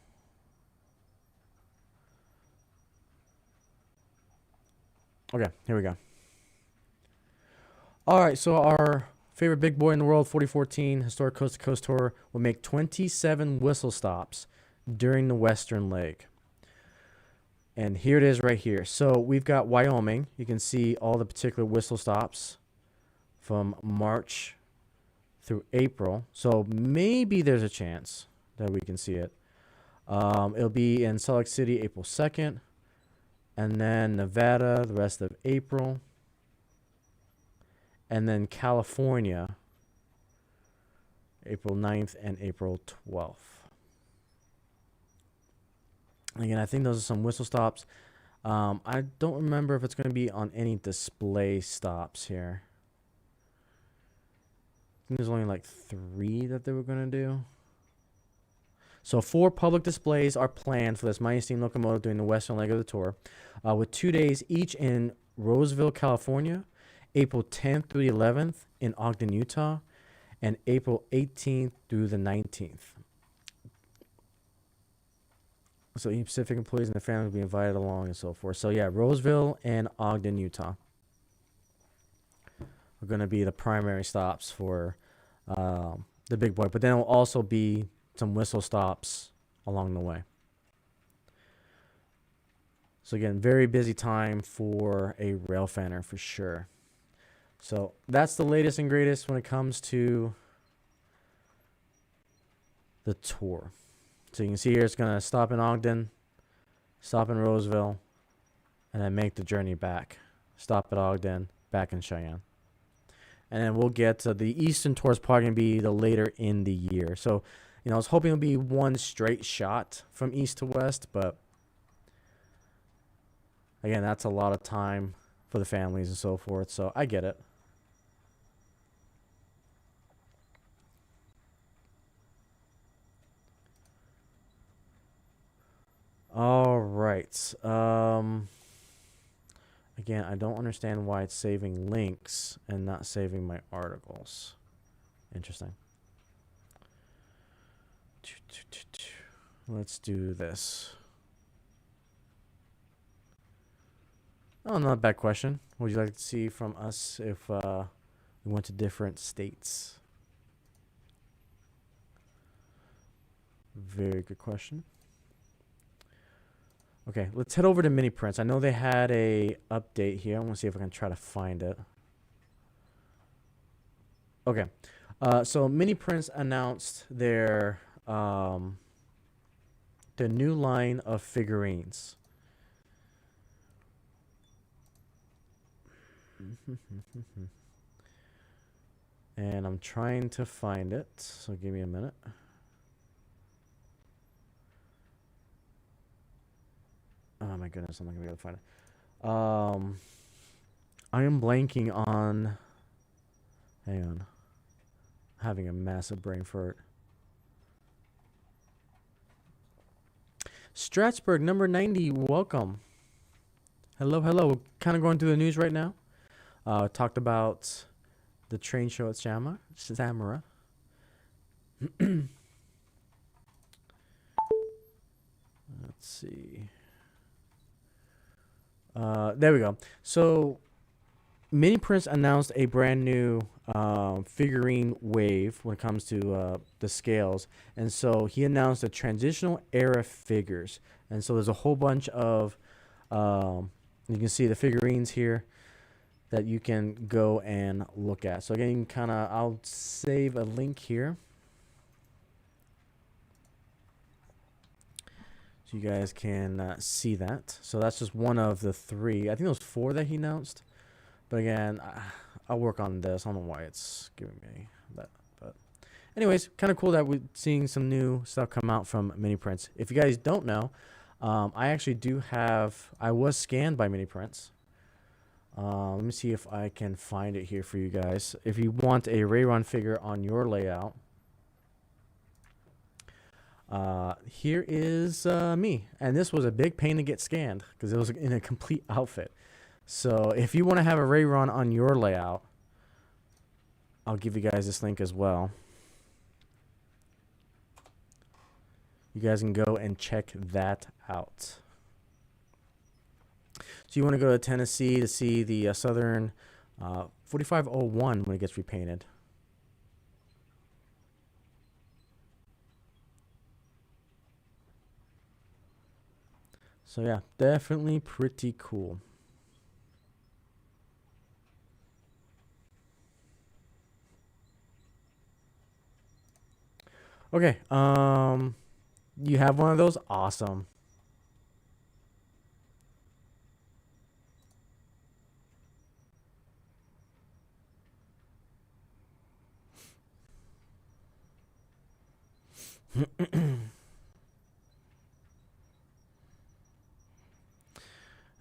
Okay, here we go. All right, so our favorite big boy in the world, 4014 Historic Coast to Coast Tour, will make 27 whistle stops during the Western leg. And here it is right here. So we've got Wyoming. You can see all the particular whistle stops from March through April. So maybe there's a chance that we can see it. It'll be in Salt Lake City April 2nd. And then Nevada the rest of April. And then California April 9th and April 12th. Again, I think those are some whistle stops. I don't remember if it's going to be on any display stops here. I think there's only like 3 that they were going to do. So 4 public displays are planned for this Mighty Steam locomotive during the western leg of the tour, with 2 days each in Roseville, California, April 10th through the 11th in Ogden, Utah, and April 18th through the 19th. So any Pacific employees and their families will be invited along and so forth. So yeah, Roseville and Ogden, Utah are going to be the primary stops for the big boy. But then there will also be some whistle stops along the way. So again, very busy time for a rail fanner for sure. So that's the latest and greatest when it comes to the tour. So you can see here it's going to stop in Ogden, stop in Roseville, and then make the journey back. Stop at Ogden, back in Cheyenne. And then we'll get to the Eastern tour is probably going to be the later in the year. So, you know, I was hoping it would be one straight shot from east to west, but again, that's a lot of time for the families and so forth. So I get it. All right. Again, I don't understand why it's saving links and not saving my articles. Interesting. Let's do this. Oh, not a bad question. What would you like to see from us if we went to different states? Very good question. Okay, let's head over to mini prints. I know they had a update here. I want to see if I can try to find it. Okay, so mini prints announced their new line of figurines. And I'm trying to find it, so give me a minute. Oh my goodness, I'm not gonna be able to find it. I am blanking on. Hang on. Having a massive brain fart. Strattsburg, number 90, welcome. Hello, hello. Kind of going through the news right now. Talked about the train show at SAMRA. Let's see. There we go. So, Mini Prince announced a brand new figurine wave when it comes to the scales. And so, he announced the transitional era figures. And so, there's a whole bunch of, you can see the figurines here that you can go and look at. So, again, you can kind of, I'll save a link here, you guys can see that. So that's just one of the 3. I think there was 4 that he announced. But again, I'll work on this. I don't know why it's giving me that. But anyways, kind of cool that we're seeing some new stuff come out from Mini Prints. If you guys don't know, I actually do have, I was scanned by Mini Prints. Let me see if I can find it here for you guys. If you want a Rayron figure on your layout, Here is me. And this was a big pain to get scanned because it was in a complete outfit. So if you want to have a Rayron on your layout, I'll give you guys this link as well. You guys can go and check that out. So you want to go to Tennessee to see the Southern 4501 when it gets repainted. So yeah, definitely pretty cool. Okay, you have one of those? Awesome.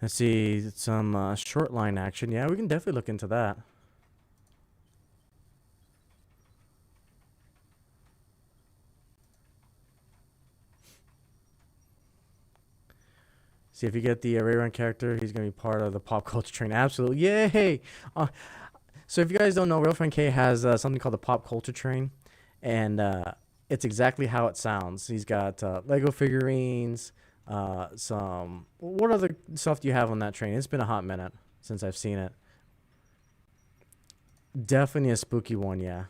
Let's see, some short line action. Yeah, we can definitely look into that. See, if you get the Rayron character, he's going to be part of the pop culture train. Absolutely. Yay! So if you guys don't know, RayronVR has something called the pop culture train. And it's exactly how it sounds. He's got Lego figurines, some... What other stuff do you have on that train? It's been a hot minute since I've seen it. Definitely a spooky one, yeah.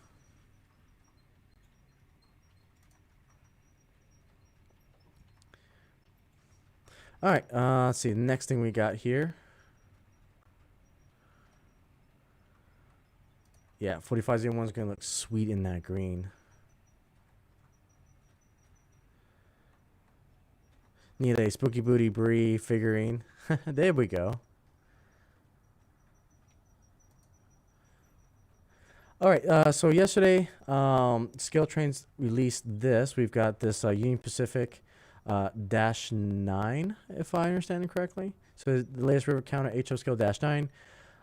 All right, let's see. The next thing we got here. Yeah, 4501 is going to look sweet in that green. Need a Spooky Booty Brie figurine. There we go. All right, so yesterday, Scale Trains released this. We've got this Union Pacific Dash 9, if I understand it correctly. So the latest river counter HO scale Dash 9.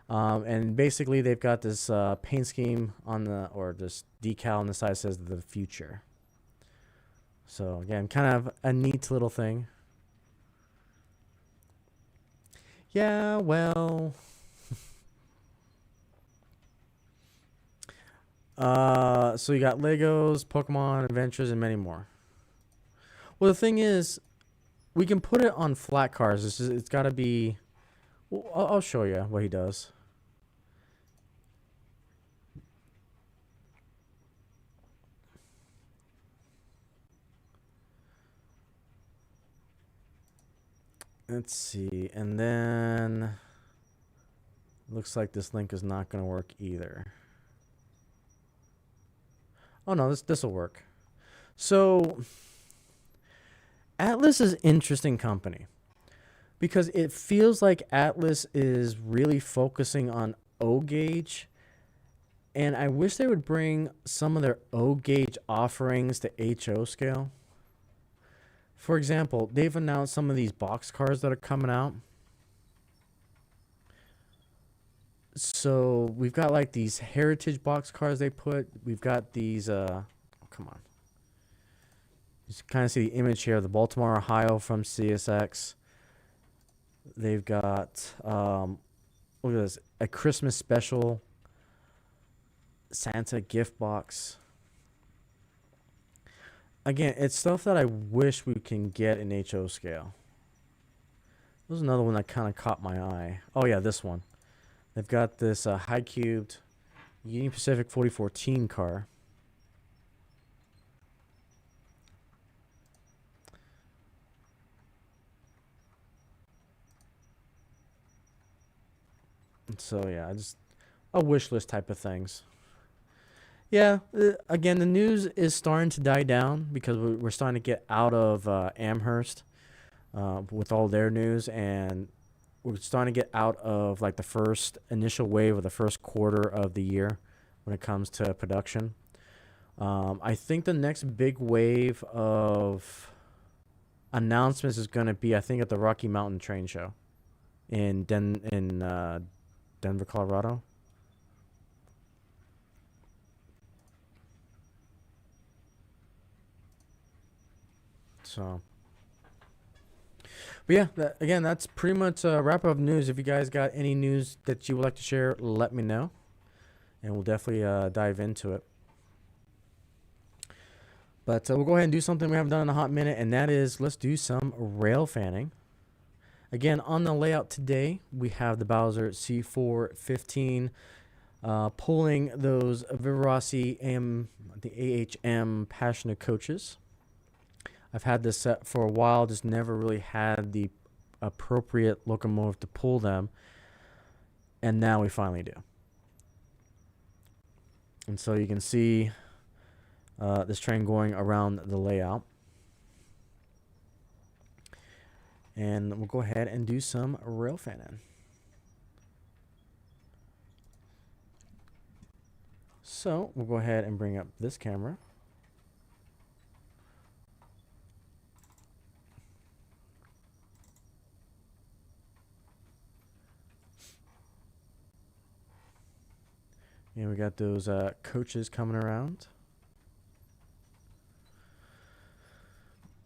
And basically they've got this paint scheme on the, or this decal on the side says the future. So again, kind of a neat little thing. Yeah, well... so you got Legos, Pokemon, Adventures, and many more. Well, the thing is, we can put it on flat cars. It's got to be... Well, I'll show you what he does. Let's see. And then... Looks like this link is not going to work either. Oh, no, this will work. So... Atlas is an interesting company because it feels like Atlas is really focusing on O gauge, and I wish they would bring some of their O gauge offerings to HO scale. For example, they've announced some of these box cars that are coming out. So we've got like these heritage box cars they put. We've got these, oh, come on. You kind of see the image here of the Baltimore, Ohio from CSX. They've got, look at this, a Christmas special Santa gift box. Again, it's stuff that I wish we can get in HO scale. There's another one that kind of caught my eye. Oh yeah, this one. They've got this high cubed Union Pacific 4014 car. So yeah, just a wish list type of things. Yeah, again, the news is starting to die down because we're starting to get out of Amherst with all their news, and we're starting to get out of like the first initial wave of the first quarter of the year when it comes to production. I think the next big wave of announcements is going to be, I think, at the Rocky Mountain Train Show in Denver, Colorado. So, but yeah, again, that's pretty much a wrap up news. If you guys got any news that you would like to share, let me know, and we'll definitely dive into it. But we'll go ahead and do something we haven't done in a hot minute, and that is let's do some rail fanning. Again, on the layout today, we have the Bowser C415 pulling those Vivarossi the AHM Passionate coaches. I've had this set for a while, just never really had the appropriate locomotive to pull them, and now we finally do. And so you can see this train going around the layout. And we'll go ahead and do some rail fanning. So we'll go ahead and bring up this camera. And we got those coaches coming around.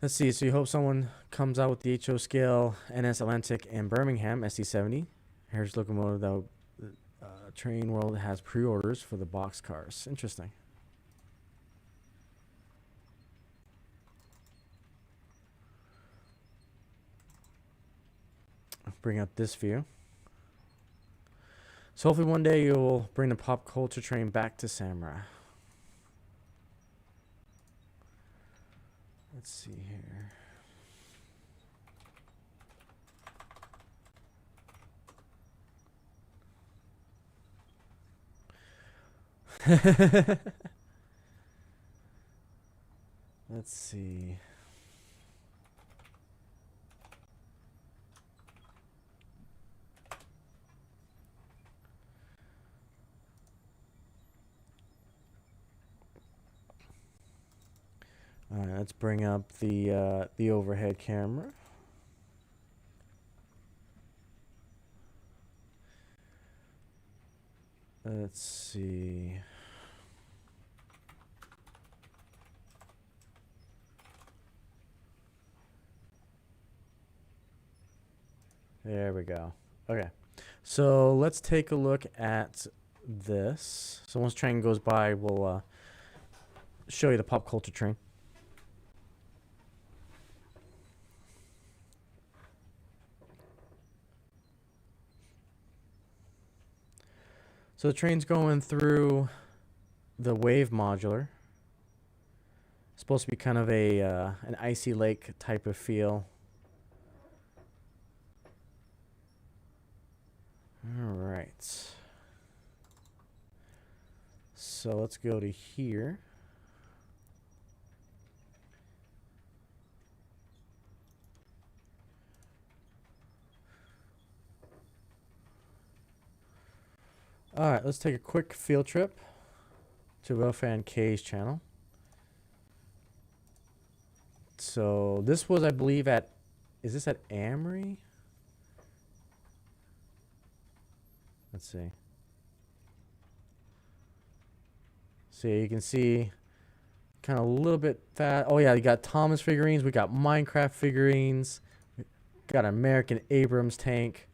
Let's see. So you hope someone comes out with the HO scale NS Atlantic and Birmingham SD70. Here's locomotive that Train World has pre-orders for the box cars. Interesting. I'll bring up this view. So hopefully one day you'll bring the pop culture train back to SAMRA. Let's see here. Let's see. All right, let's bring up the overhead camera. Let's see. There we go. Okay, so let's take a look at this. So once train goes by, we'll show you the pop culture train. So the train's going through the wave modular. It's supposed to be kind of a an icy lake type of feel. All right. So let's go to here. All right, let's take a quick field trip to Railfan K's channel. So this was, I believe, at, is this at Amory? Let's see. So you can see kind of a little bit fat. Oh yeah, you got Thomas figurines. We got Minecraft figurines. We got American Abrams tank.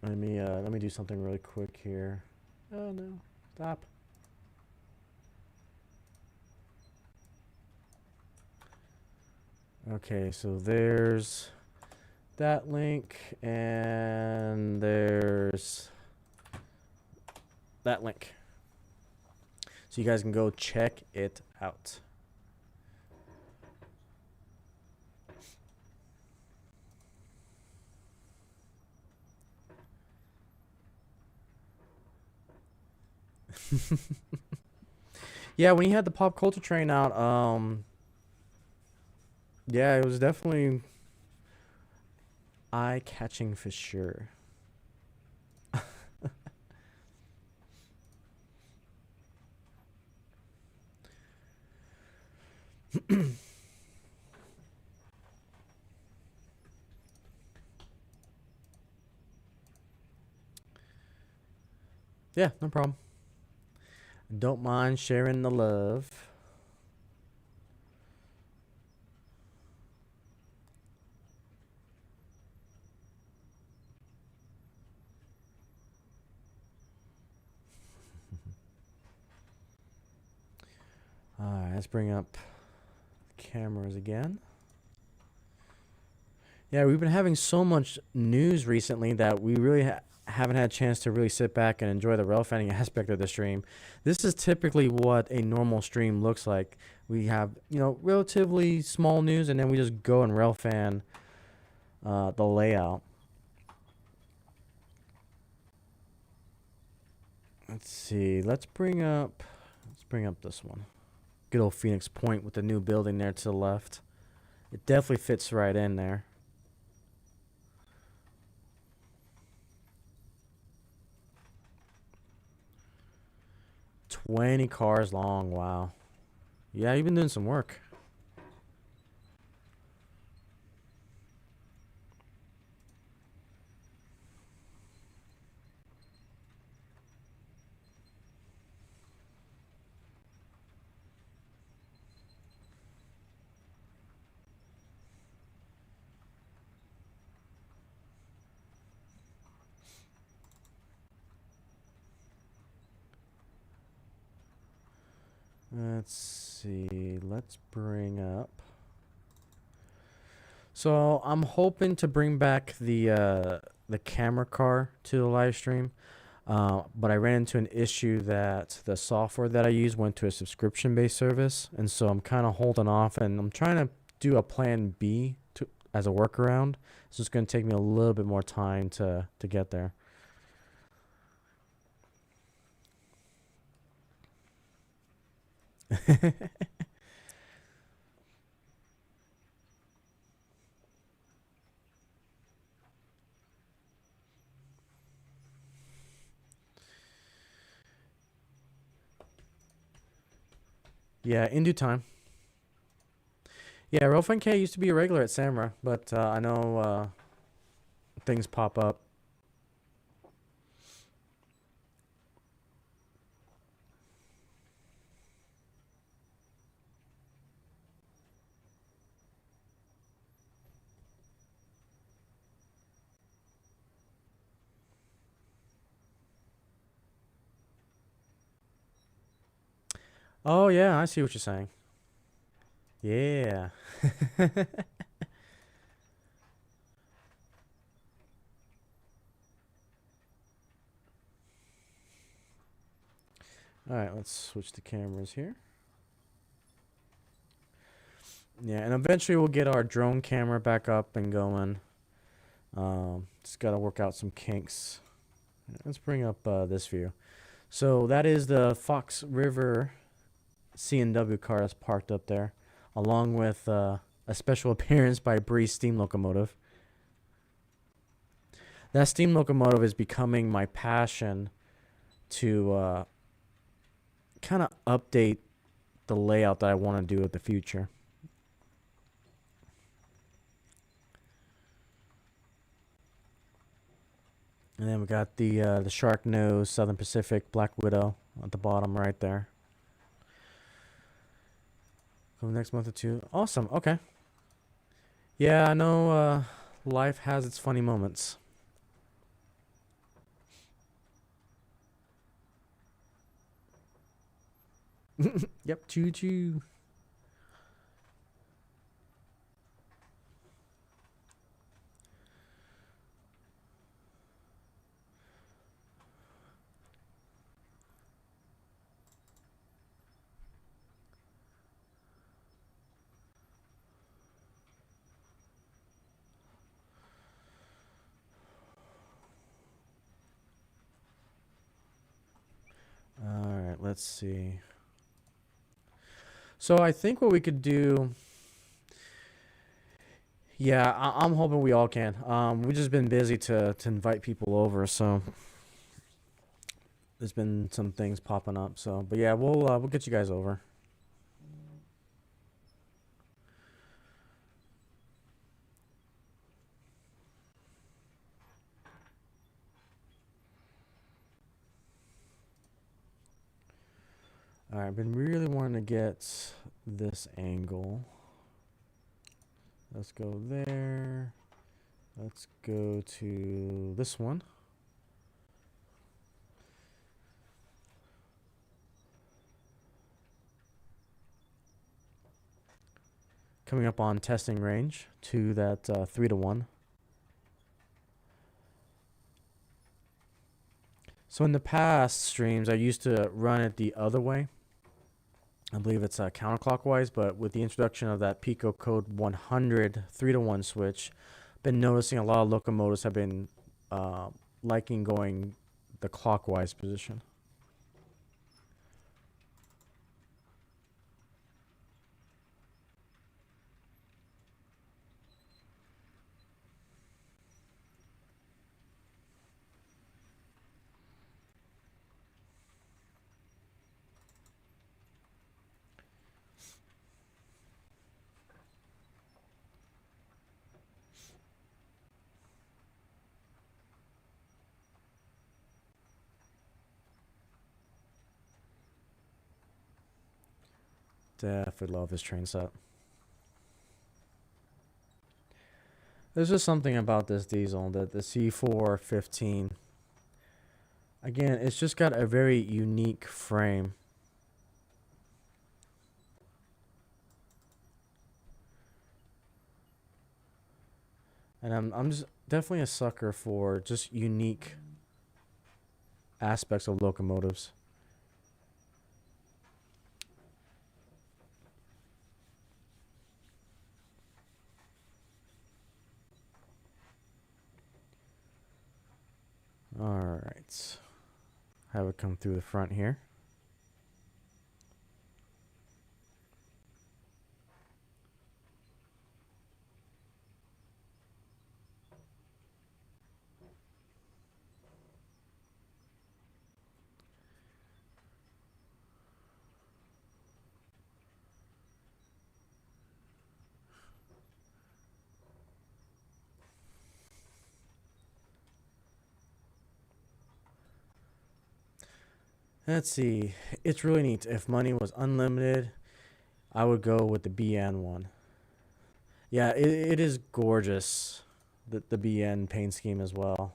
Let me do something really quick here. Oh no, stop. Okay, so there's that link and there's that link. So you guys can go check it out. Yeah, when you had the pop culture train out, yeah, it was definitely eye-catching for sure. Yeah, no problem. Don't mind sharing the love. All right, let's bring up cameras again. Yeah, we've been having so much news recently that we really haven't had a chance to really sit back and enjoy the railfanning aspect of the stream. This is typically what a normal stream looks like. We have, relatively small news, and then we just go and railfan the layout. Let's see. Let's bring up this one. Good old Phoenix Point with the new building there to the left. It definitely fits right in there. $20 cars long. Wow. Yeah, you've been doing some work. Let's see. Let's bring up. So I'm hoping to bring back the camera car to the live stream, but I ran into an issue that the software that I use went to a subscription-based service, and so I'm kind of holding off, and I'm trying to do a plan B as a workaround. It's just going to take me a little bit more time to get there. Yeah, in due time. Yeah, Rolfan K used to be a regular at SAMRA, but I know things pop up. Oh yeah, I see what you're saying. Yeah. All right, let's switch the cameras here. Yeah, and eventually we'll get our drone camera back up and going. Just got to work out some kinks. Let's bring up this view. So that is the Fox River C&W car that's parked up there, along with a special appearance by Breeze steam locomotive. That steam locomotive is becoming my passion to kind of update the layout that I want to do in the future. And then we got the Shark Nose Southern Pacific Black Widow at the bottom right there. Come next month or two. Awesome. Okay. Yeah, I know life has its funny moments. Yep, choo choo. All right, let's see. So I think what we could do. Yeah, I'm hoping we all can. We've just been busy to invite people over, so there's been some things popping up. So, but yeah, we'll get you guys over. All right, I've been really wanting to get this angle. Let's go there. Let's go to this one. Coming up on testing range to that 3-to-1. So in the past streams, I used to run it the other way. I believe it's counterclockwise, but with the introduction of that Pico code 100 3-to-1 switch, been noticing a lot of locomotives have been liking going the clockwise position. Definitely love this train set. There's just something about this diesel, that the C415. Again, it's just got a very unique frame. And I'm just definitely a sucker for just unique aspects of locomotives. All right. Have it come through the front here. Let's see. It's really neat. If money was unlimited, I would go with the BN one. Yeah, it is gorgeous, the BN paint scheme as well.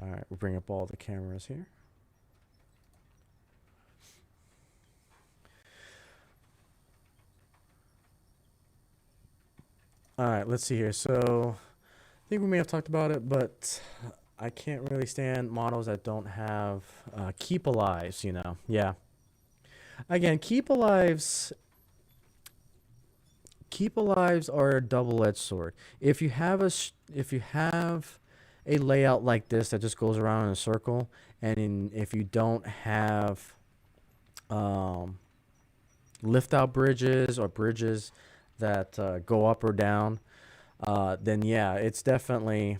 All right, we'll bring up all the cameras here. All right, let's see here. So I think we may have talked about it, but I can't really stand models that don't have keep alives, you know. Yeah. Again, keep alives are a double-edged sword. If you have a layout like this that just goes around in a circle, and if you don't have lift out bridges or bridges that go up or down, then yeah, it's definitely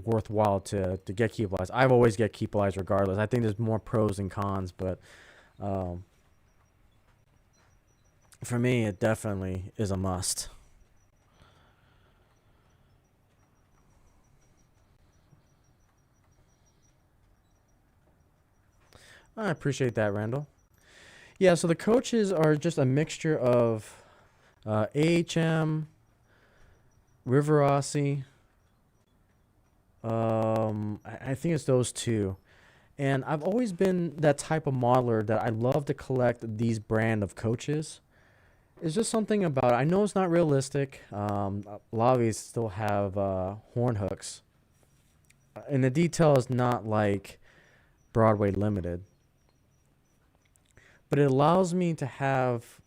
worthwhile to get keep alives. I've always get keep alives regardless. I think there's more pros than cons, but for me, it definitely is a must. I appreciate that, Randall. Yeah, so the coaches are just a mixture of AHM, Riverossi. I think it's those two. And I've always been that type of modeler that I love to collect these brand of coaches. It's just something about it. I know it's not realistic. A lot of these still have horn hooks. And the detail is not like Broadway limited. But it allows me to have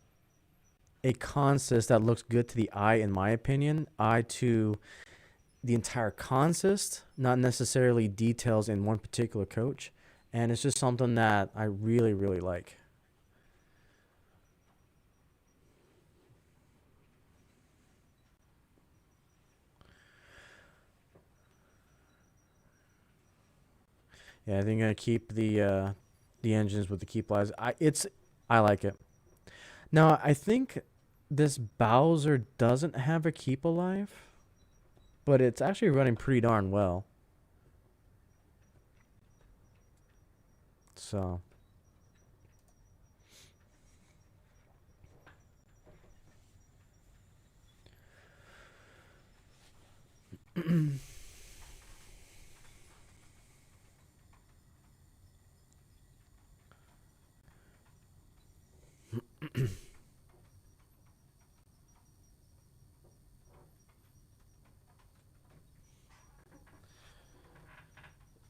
a consist that looks good to the eye, in my opinion. Eye to the entire consist, not necessarily details in one particular coach. And it's just something that I really, really like. Yeah, I think I'm gonna keep the engines with the keep lives. I like it. Now I think this Bowser doesn't have a keep alive, but it's actually running pretty darn well. So.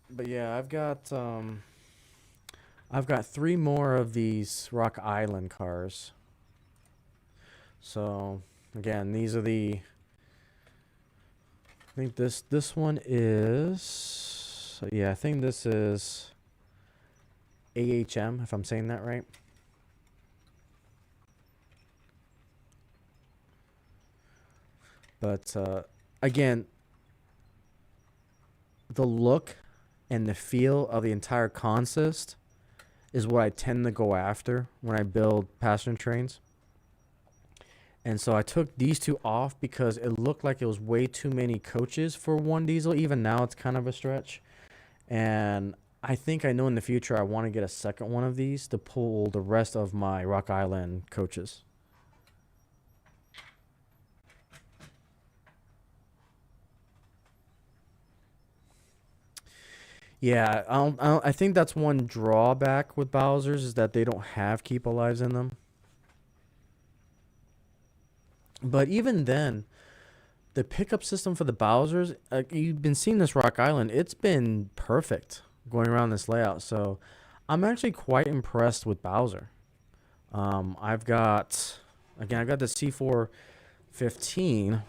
But yeah, I've got 3 more of these Rock Island cars. So again, these are the, I think this one is, yeah, I think this is AHM, if I'm saying that right. But again, the look and the feel of the entire consist is what I tend to go after when I build passenger trains. And so I took these 2 off because it looked like it was way too many coaches for one diesel. Even now it's kind of a stretch. And I think I know in the future I want to get a second one of these to pull the rest of my Rock Island coaches. Yeah, I think that's one drawback with Bowser's is that they don't have keep alives in them. But even then, the pickup system for the Bowser's, you've been seeing this Rock Island, it's been perfect going around this layout. So I'm actually quite impressed with Bowser. I've got the C415.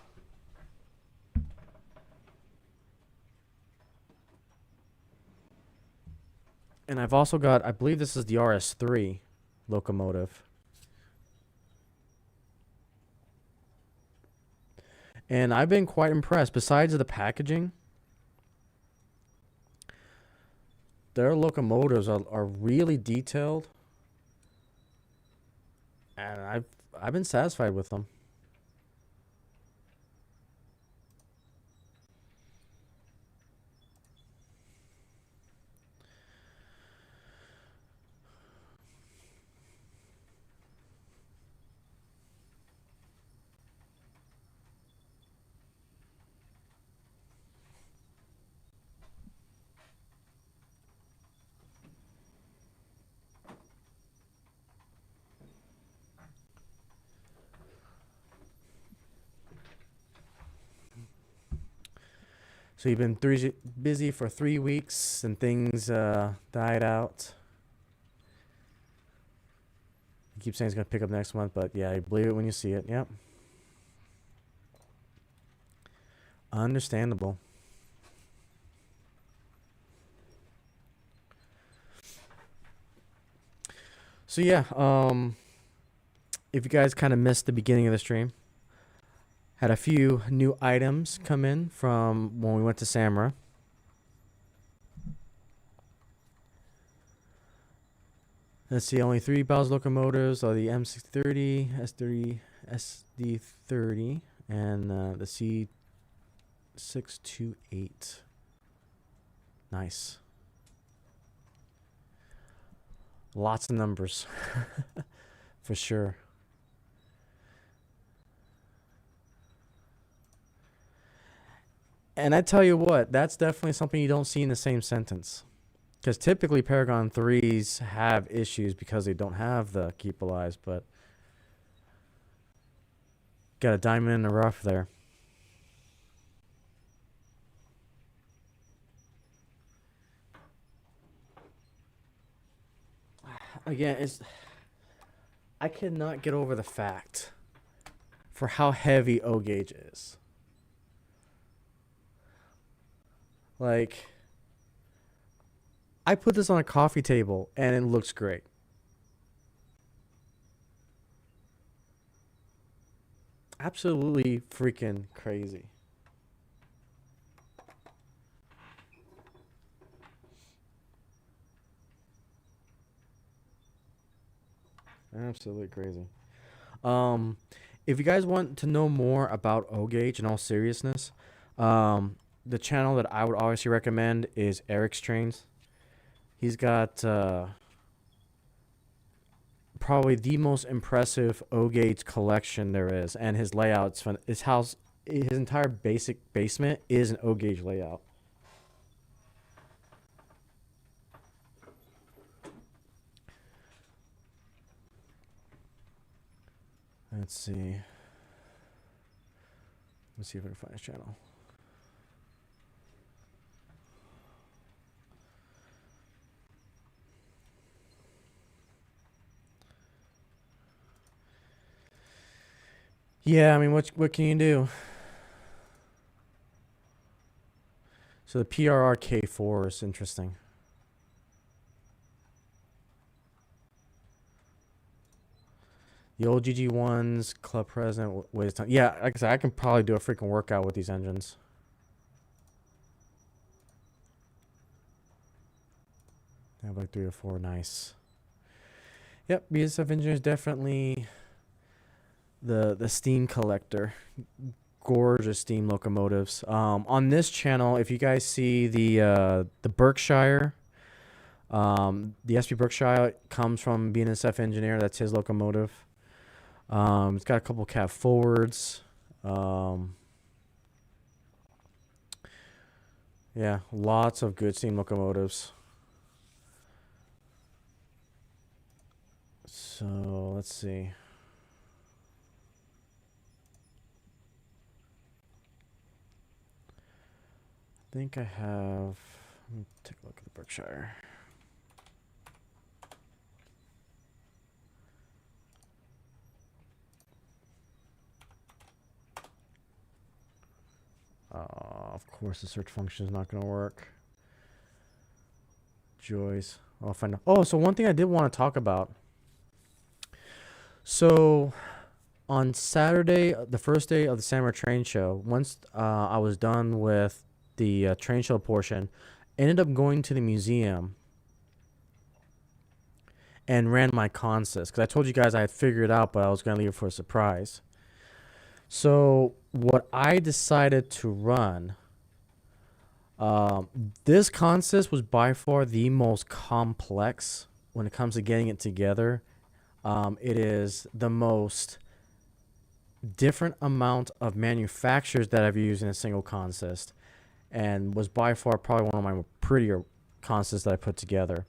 And I've also got, I believe this is the RS3 locomotive. And I've been quite impressed. Besides the packaging, their locomotives are really detailed. And I've been satisfied with them. So you've been busy for 3 weeks and things died out. You keep saying it's going to pick up next month, but yeah, you believe it when you see it. Yep. Understandable. So yeah, if you guys kind of missed the beginning of the stream, had a few new items come in from when we went to SAMRA. Let's see, only 3 Bowser locomotives are the M630, S30, SD30, and the C628. Nice. Lots of numbers, for sure. And I tell you what, that's definitely something you don't see in the same sentence. Because typically Paragon 3s have issues because they don't have the keep alives, but got a diamond in the rough there. Again, I cannot get over the fact for how heavy O gauge is. Like, I put this on a coffee table and it looks great. Absolutely freaking crazy. Absolutely crazy. If you guys want to know more about O gauge in all seriousness, the channel that I would obviously recommend is Eric's Trains. He's got probably the most impressive O-gauge collection there is, and his layouts. His house, his entire basic basement is an O-gauge layout. Let's see. Let's see if I can find his channel. Yeah, I mean, what can you do? So the PRR K4 is interesting. The old GG1s, Club President, waste time. Yeah, like I said, I can probably do a freaking workout with these engines. I have like 3 or 4. Nice. Yep, BSF engine is definitely the steam collector. Gorgeous steam locomotives. On this channel, if you guys see the Berkshire, the SP Berkshire comes from BNSF engineer. That's his locomotive. It's got a couple cab forwards. Yeah, lots of good steam locomotives. So let's see. I think I have. Let me take a look at the Berkshire. Of course, the search function is not going to work. Joyce. I'll find out. Oh, so one thing I did want to talk about. So on Saturday, the first day of the SAMRA train show, once I was done with the train show portion, ended up going to the museum and ran my consist, because I told you guys I had figured it out, but I was going to leave it for a surprise. So what I decided to run, this consist was by far the most complex when it comes to getting it together. It is the most different amount of manufacturers that I've used in a single consist, and was by far probably one of my prettier consists that I put together.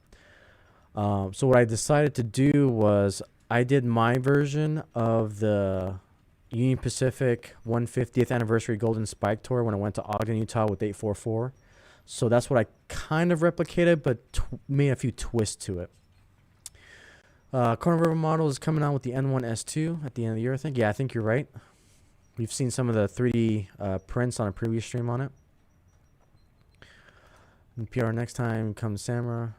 So what I decided to do was I did my version of the Union Pacific 150th anniversary Golden Spike Tour when I went to Ogden, Utah with 844. So that's what I kind of replicated, but made a few twists to it. Corner River model is coming out with the N1 S2 at the end of the year, I think. Yeah, I think you're right. We've seen some of the 3D prints on a previous stream on it. And PR next time comes SAMRA.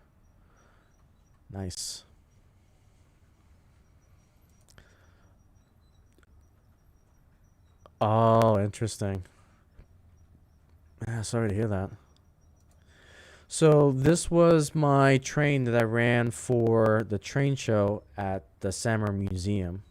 Nice. Oh, interesting. Yeah, sorry to hear that. So this was my train that I ran for the train show at the SAMRA Museum.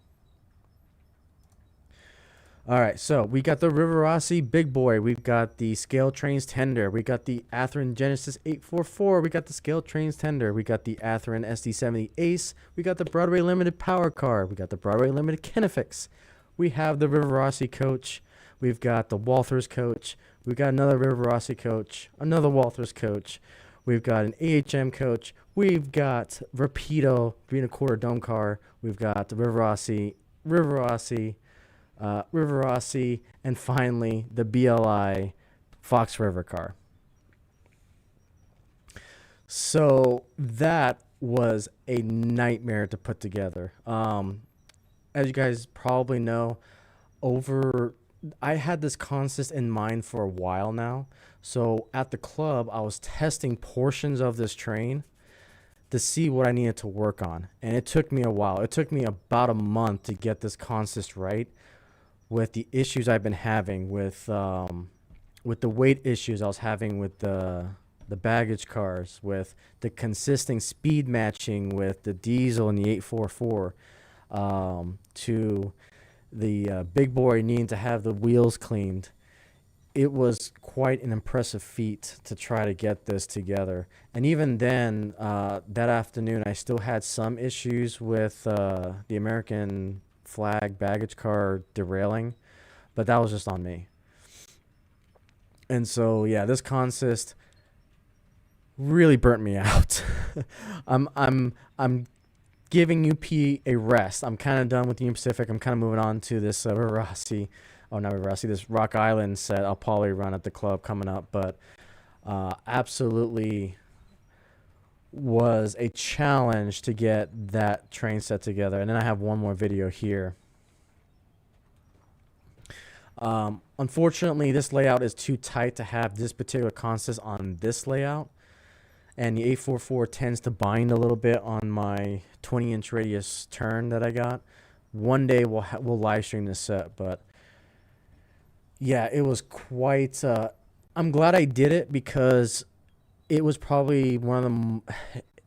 All right, so we got the River Rossi Big Boy. We've got the Scale Trains Tender. We got the Athearn Genesis 844. We got the Scale Trains Tender. We got the Athearn SD70 Ace. We got the Broadway Limited Power Car. We got the Broadway Limited Kinefix. We have the River Rossi coach. We've got the Walthers coach. We've got another River Rossi coach. Another Walthers coach. We've got an AHM coach. We've got Rapido 3 1/4 dome car. We've got the River Rossi, and finally the BLI Fox River car. So that was a nightmare to put together. As you guys probably know, I had this consist in mind for a while now. So at the club, I was testing portions of this train to see what I needed to work on. And it took me a while. It took me about a month to get this consist right, with the issues I've been having with the weight issues I was having with the baggage cars, with the consistent speed matching with the diesel and the 844, to the big boy needing to have the wheels cleaned. it was quite an impressive feat to try to get this together. And even then, that afternoon, I still had some issues with the American flag baggage car derailing, but that was just on me. And so, yeah, this consist really burnt me out. I'm giving UP a rest. I'm kind of done with Union Pacific. I'm kind of moving on to this Verasi. Oh, not Verasi. This Rock Island set I'll probably run at the club coming up. But absolutely was a challenge to get that train set together. And then I have one more video here. Unfortunately, this layout is too tight to have this particular consist on this layout. And the 844 tends to bind a little bit on my 20-inch radius turn that I got. One day we'll live stream this set, but yeah, it was quite. I'm glad I did it because it was probably one of them.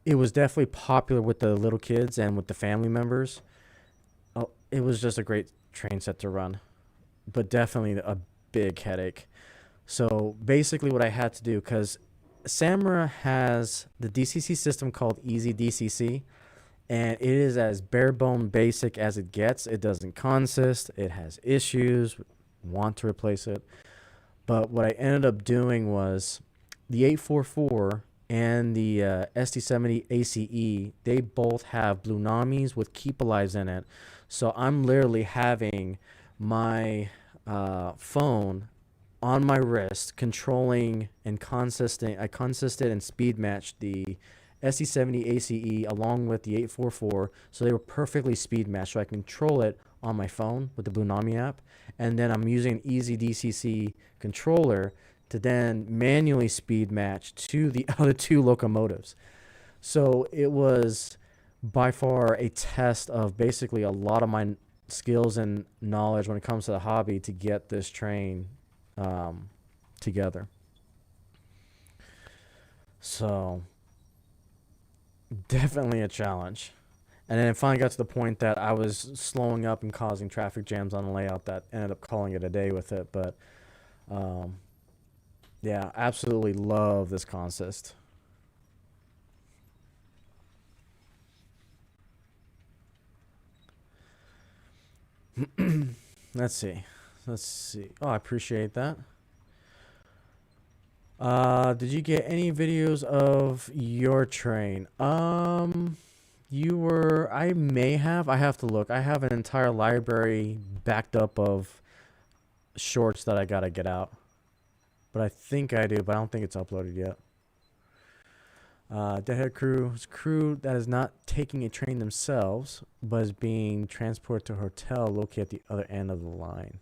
It was definitely popular with the little kids and with the family members. Oh, it was just a great train set to run, but definitely a big headache. So basically, what I had to do, because SAMRA has the DCC system called Easy DCC, and it is as bare bone basic as it gets. It doesn't consist. It has issues. Want to replace it. But what I ended up doing was the 844 and the SD70 ACE, they both have Blue Namis with Keep Alives in it. So I'm literally having my phone on my wrist, controlling and consistent. I consisted and speed matched the SD70 ACE along with the 844, so they were perfectly speed matched. So I control it on my phone with the Blue Nami app, and then I'm using an Easy DCC controller to then manually speed match to the other two locomotives. So it was by far a test of basically a lot of my skills and knowledge when it comes to the hobby to get this train together. So definitely a challenge. And then it finally got to the point that I was slowing up and causing traffic jams on the layout that ended up calling it a day with it. But yeah, absolutely love this consist. Let's see. Oh, I appreciate that. Did you get any videos of your train? I have to look. I have an entire library backed up of shorts that I gotta get out. But I think I do, but I don't think it's uploaded yet. Deadhead crew is crew that is not taking a train themselves, but is being transported to a hotel located at the other end of the line.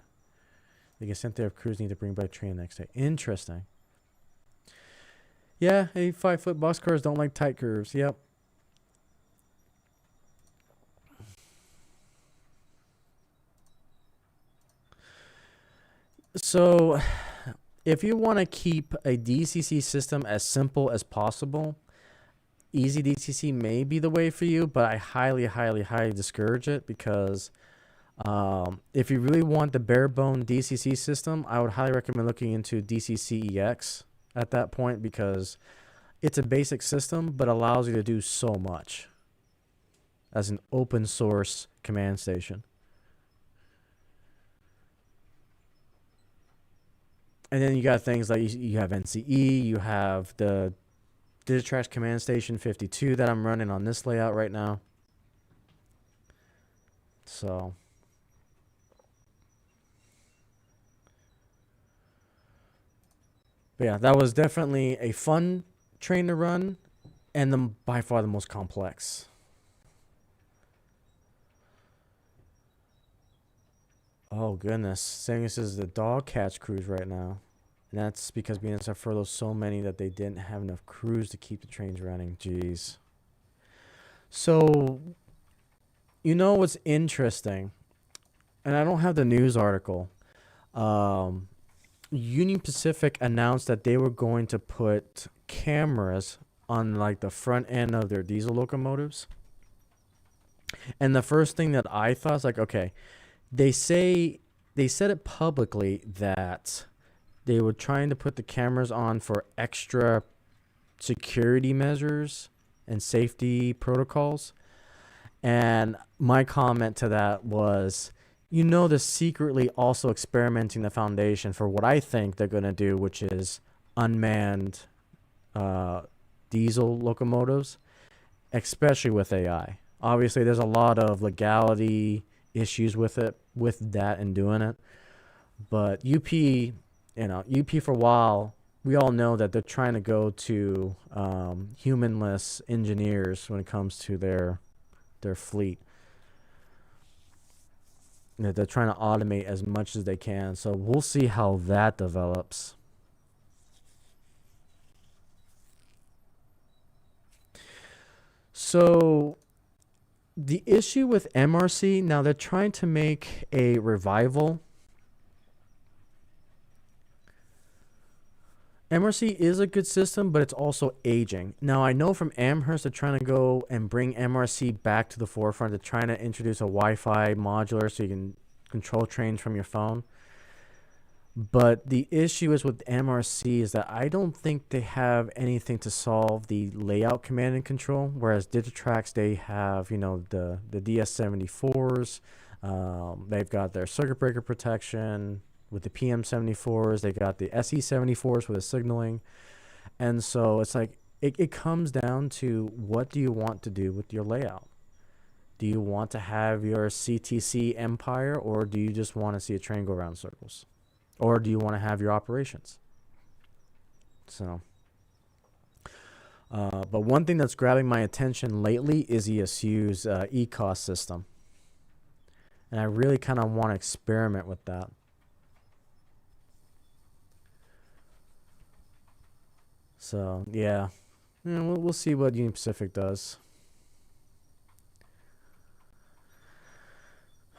They get sent there if crews need to bring back train the next day. Interesting. Yeah, 85-foot boxcars don't like tight curves. Yep. So, if you want to keep a DCC system as simple as possible, Easy DCC may be the way for you, but I highly, highly, highly discourage it because if you really want the bare bone DCC system, I would highly recommend looking into DCCEX at that point because it's a basic system, but allows you to do so much as an open source command station. And then you got things like you have NCE, you have the Digitrax Command Station 52 that I'm running on this layout right now. So but yeah, that was definitely a fun train to run and by far the most complex. Oh goodness, saying this is the dog catch cruise right now. And that's because BNSF furloughed so many that they didn't have enough crews to keep the trains running. Jeez. So, you know what's interesting? And I don't have the news article. Union Pacific announced that they were going to put cameras on like the front end of their diesel locomotives. And the first thing that I thought was like, okay, they said it publicly that they were trying to put the cameras on for extra security measures and safety protocols. And my comment to that was, they're secretly also experimenting the foundation for what I think they're going to do, which is unmanned diesel locomotives, especially with AI. Obviously, there's a lot of legality issues with that and doing it. But UP for a while, we all know that they're trying to go to humanless engineers when it comes to their fleet. They're trying to automate as much as they can. So we'll see how that develops. So the issue with MRC, now they're trying to make a revival. MRC is a good system, but it's also aging. Now, I know from Amherst they're trying to go and bring MRC back to the forefront. They're trying to introduce a Wi-Fi modular so you can control trains from your phone. But the issue is with MRC is that I don't think they have anything to solve the layout command and control, whereas Digitrax, they have, the DS74s. They've got their circuit breaker protection. With the PM74s, they got the SE74s with the signaling. And so it's like, it comes down to, what do you want to do with your layout? Do you want to have your CTC empire, or do you just want to see a train go around in circles? Or do you want to have your operations? So, but one thing that's grabbing my attention lately is ESU's ECOS system. And I really kind of want to experiment with that. So, yeah, we'll see what Union Pacific does.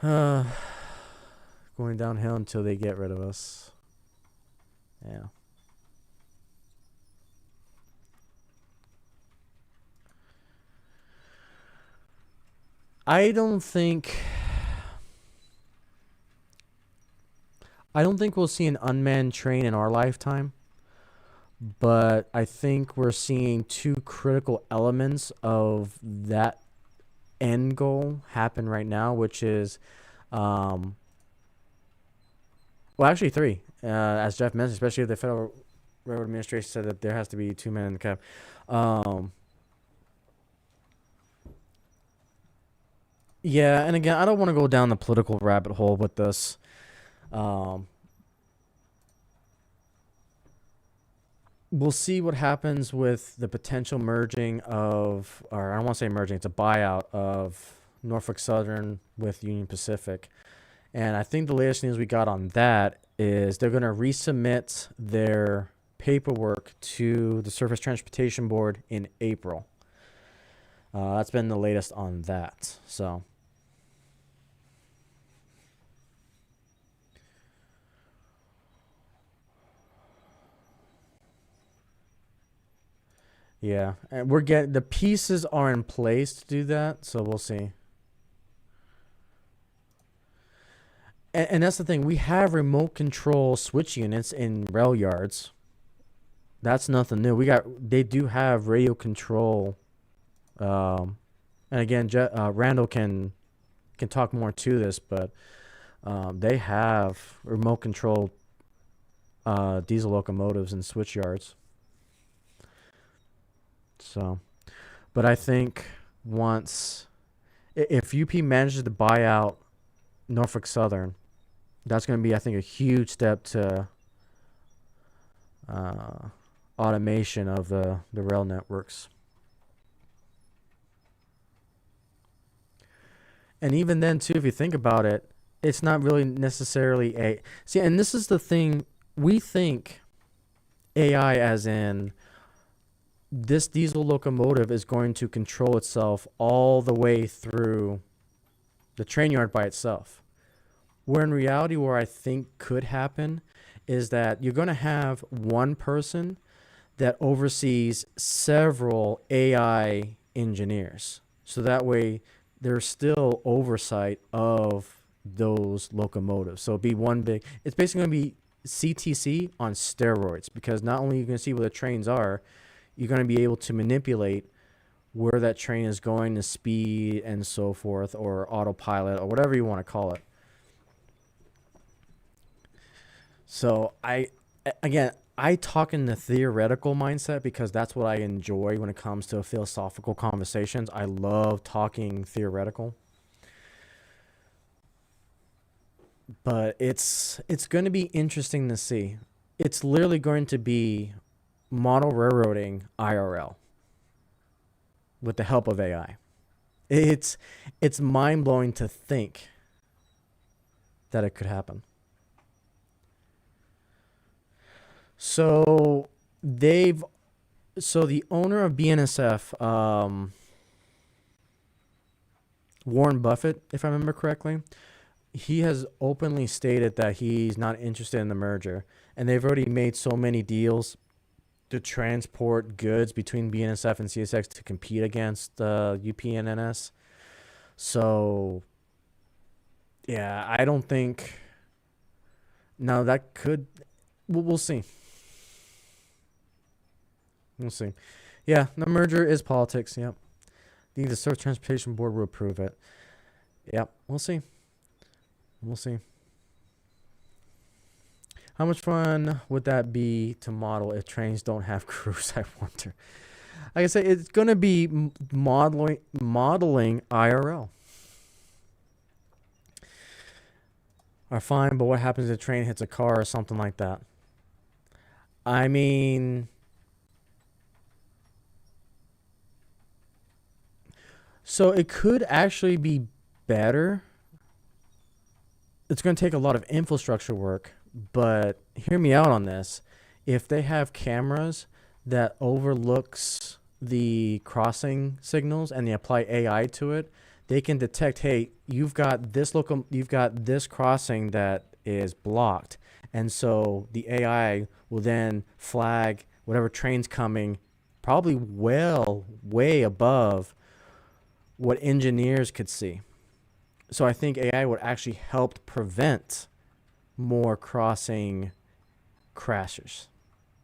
Going downhill until they get rid of us. Yeah. I don't think we'll see an unmanned train in our lifetime. But I think we're seeing two critical elements of that end goal happen right now, which is, well, actually three, as Jeff mentioned, especially if the Federal Railroad Administration said that there has to be 2 men in the cab. Yeah, and again, I don't want to go down the political rabbit hole with this. We'll see what happens with the potential merging of, or I don't want to say merging, it's a buyout of Norfolk Southern with Union Pacific. And I think the latest news we got on that is they're going to resubmit their paperwork to the Surface Transportation Board in April. That's been the latest on that. So. Yeah, and we're getting, the pieces are in place to do that, so we'll see. And that's the thing, we have remote control switch units in rail yards. That's nothing new. They do have radio control, and again, Randall can talk more to this, but they have remote control diesel locomotives in switch yards. So, but I think if UP manages to buy out Norfolk Southern, that's going to be, I think, a huge step to automation of the rail networks. And even then, too, if you think about it, it's not really necessarily see, and this is the thing, we think AI as in, this diesel locomotive is going to control itself all the way through the train yard by itself. Where in reality, where I think could happen is that you're going to have one person that oversees several AI engineers. So that way there's still oversight of those locomotives. So it'd be one big, it's basically going to be CTC on steroids, because not only are you going to see where the trains are, you're going to be able to manipulate where that train is going, the speed and so forth, or autopilot, or whatever you want to call it. So I talk in the theoretical mindset because that's what I enjoy when it comes to philosophical conversations. I love talking theoretical. But it's going to be interesting to see. It's literally going to be model railroading IRL with the help of AI. It's mind-blowing to think that it could happen. So the owner of BNSF, Warren Buffett, if I remember correctly, he has openly stated that he's not interested in the merger, and they've already made so many deals to transport goods between BNSF and CSX to compete against UP and NS. So, yeah, I don't think. No, that could. We'll see. We'll see. Yeah, the merger is politics. Yep. The Surface Transportation Board will approve it. Yep. We'll see. We'll see. How much fun would that be to model if trains don't have crews? I wonder. Like I say, it's going to be modeling IRL. Are fine, but what happens if a train hits a car or something like that? I mean, so it could actually be better. It's going to take a lot of infrastructure work, but hear me out on this. If they have cameras that overlooks the crossing signals and they apply AI to it, they can detect, hey, you've got this crossing that is blocked, and so the AI will then flag whatever train's coming, probably way above what engineers could see. So I think AI would actually help prevent more crossing crashes,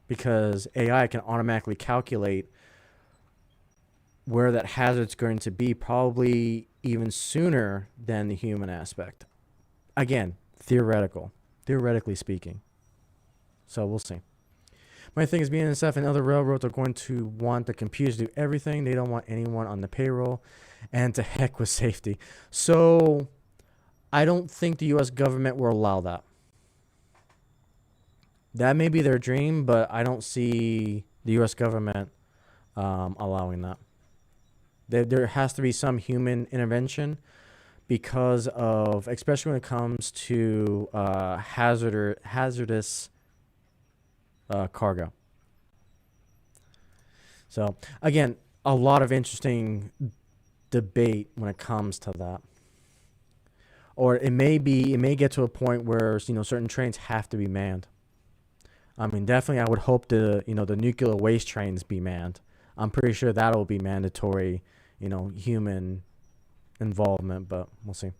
because AI can automatically calculate where that hazard's going to be, probably even sooner than the human aspect. Again, theoretically speaking. So we'll see. My thing is, BNSF and other railroads are going to want the computers to do everything. They don't want anyone on the payroll, and to heck with safety. So I don't think the U.S. government will allow that. That may be their dream, but I don't see the U.S. government allowing that. There has to be some human intervention because of, especially when it comes to hazardous cargo. So again, a lot of interesting debate when it comes to that. Or it may get to a point where, certain trains have to be manned. I mean, definitely I would hope the nuclear waste trains be manned. I'm pretty sure that'll be mandatory, human involvement, but we'll see.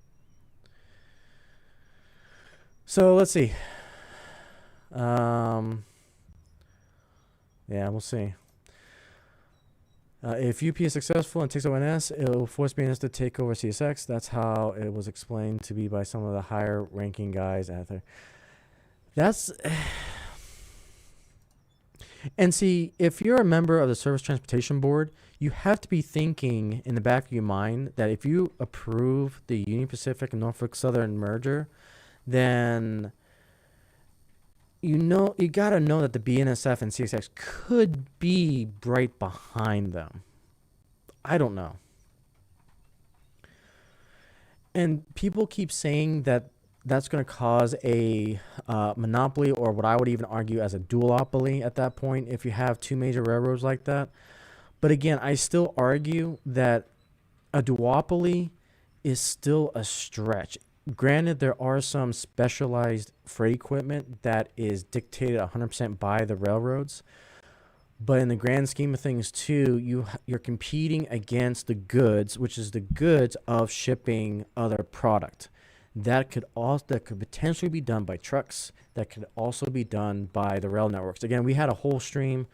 So let's see. Yeah, we'll see. If UP is successful and takes over NS, it will force BNS to take over CSX. That's how it was explained to be by some of the higher ranking guys out there. That's... And see, if you're a member of the Surface Transportation Board, you have to be thinking in the back of your mind that if you approve the Union Pacific and Norfolk Southern merger, then you got to know that the BNSF and CSX could be right behind them. I don't know. And people keep saying that that's going to cause a monopoly, or what I would even argue as a duopoly at that point if you have two major railroads like that. But again, I still argue that a duopoly is still a stretch. Granted, there are some specialized freight equipment that is dictated 100% by the railroads. But in the grand scheme of things, too, you're competing against the goods, which is the goods of shipping other product. that could potentially be done by trucks. That could also be done by the rail networks. Again, we had a whole stream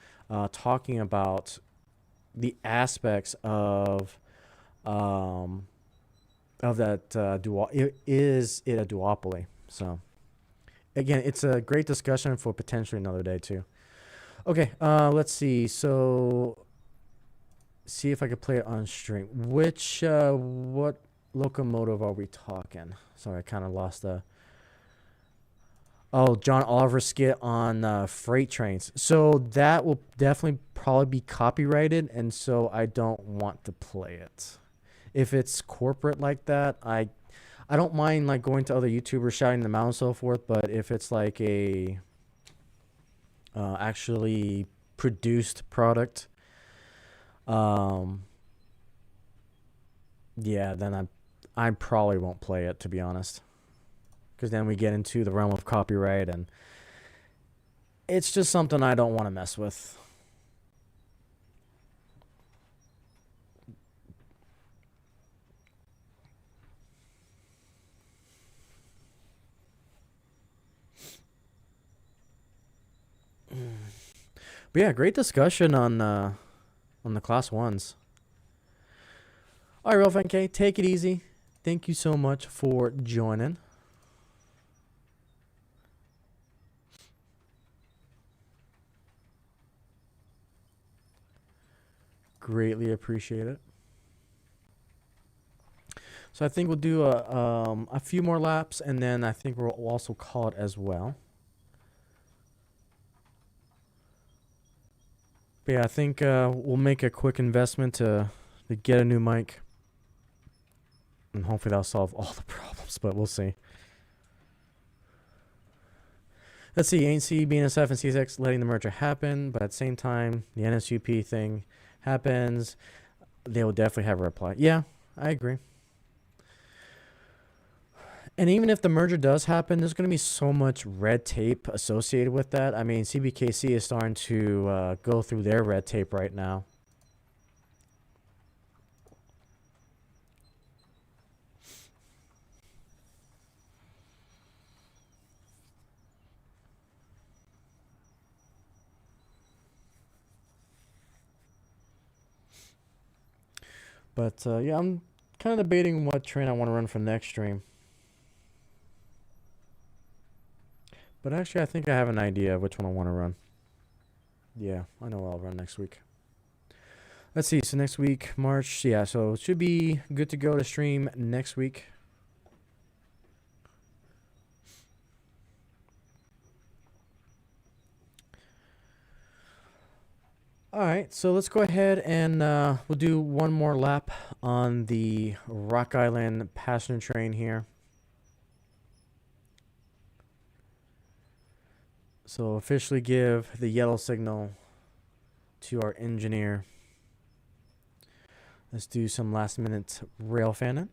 talking about the aspects of that is it a duopoly. So again, it's a great discussion for potentially another day too. Okay, let's see. So see if I could play it on stream. What locomotive are we talking? Sorry, I kind of lost the. Oh, John Oliver skit on freight trains. So that will definitely probably be copyrighted, and so I don't want to play it. If it's corporate like that, I don't mind like going to other YouTubers shouting them out and so forth. But if it's like a actually produced product, yeah, then I probably won't play it, to be honest, because then we get into the realm of copyright, and it's just something I don't want to mess with. But yeah, great discussion on the class ones. All right, RayronVR, take it easy. Thank you so much for joining. Greatly appreciate it. So I think we'll do a few more laps, and then I think we'll also call it as well. But yeah, I think we'll make a quick investment to get a new mic. And hopefully that'll solve all the problems, but we'll see. Let's see, ANC, BNSF, and CSX letting the merger happen, but at the same time, the NSUP thing happens. They will definitely have a reply. Yeah, I agree. And even if the merger does happen, there's going to be so much red tape associated with that. I mean, CBKC is starting to go through their red tape right now. But yeah, I'm kind of debating what train I want to run for next stream. But actually, I think I have an idea of which one I want to run. Yeah, I know what I'll run next week. Let's see. So next week, March. Yeah, so it should be good to go to stream next week. All right, so let's go ahead and we'll do one more lap on the Rock Island passenger train here. So officially give the yellow signal to our engineer. Let's do some last minute rail fanning.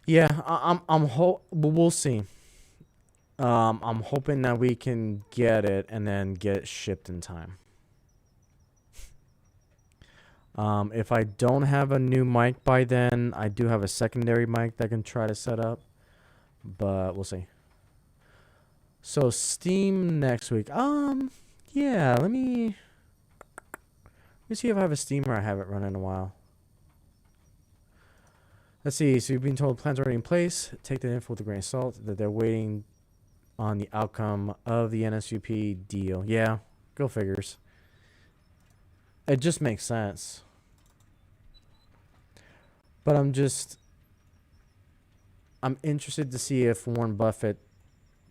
Yeah, we'll see. I'm hoping that we can get it and then get it shipped in time. If I don't have a new mic by then, I do have a secondary mic that I can try to set up, but we'll see. So Steam next week. Yeah, let me see if I have a steamer I haven't run in a while. Let's see. So you've been told plans are already in place. Take that info with a grain of salt. That they're waiting on the outcome of the NSUP deal. Yeah, go figures. It just makes sense. But I'm interested to see if Warren Buffett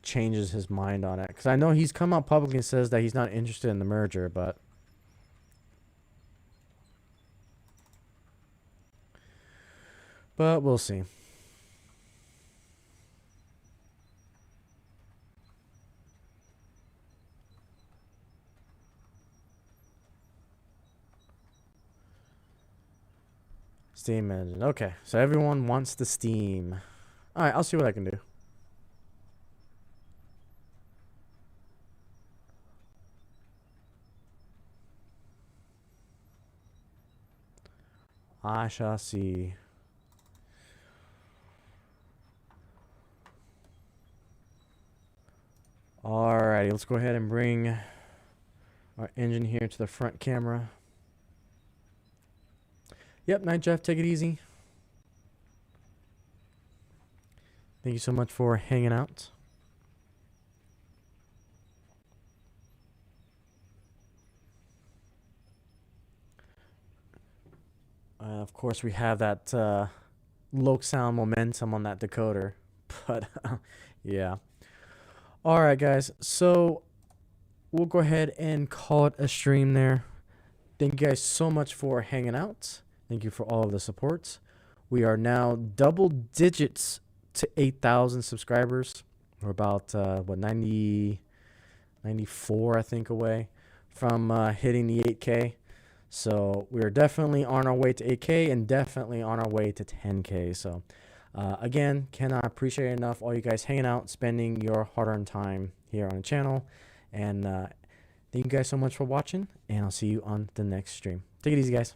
changes his mind on it. Because I know he's come out publicly and says that he's not interested in the merger, but we'll see. Steam engine. Okay, so everyone wants the Steam. All right, I'll see what I can do. I shall see. Alrighty, let's go ahead and bring our engine here to the front camera. Yep, Night Jeff, take it easy. Thank you so much for hanging out. Of course, we have that low sound momentum on that decoder, but yeah. All right, guys. So we'll go ahead and call it a stream there. Thank you guys so much for hanging out. Thank you for all of the support. We are now double digits to 8,000 subscribers. We're about, 94, I think, away from hitting the 8K. So we're definitely on our way to 8K and definitely on our way to 10K. So again, cannot appreciate enough all you guys hanging out, spending your hard-earned time here on the channel. And thank you guys so much for watching, and I'll see you on the next stream. Take it easy, guys.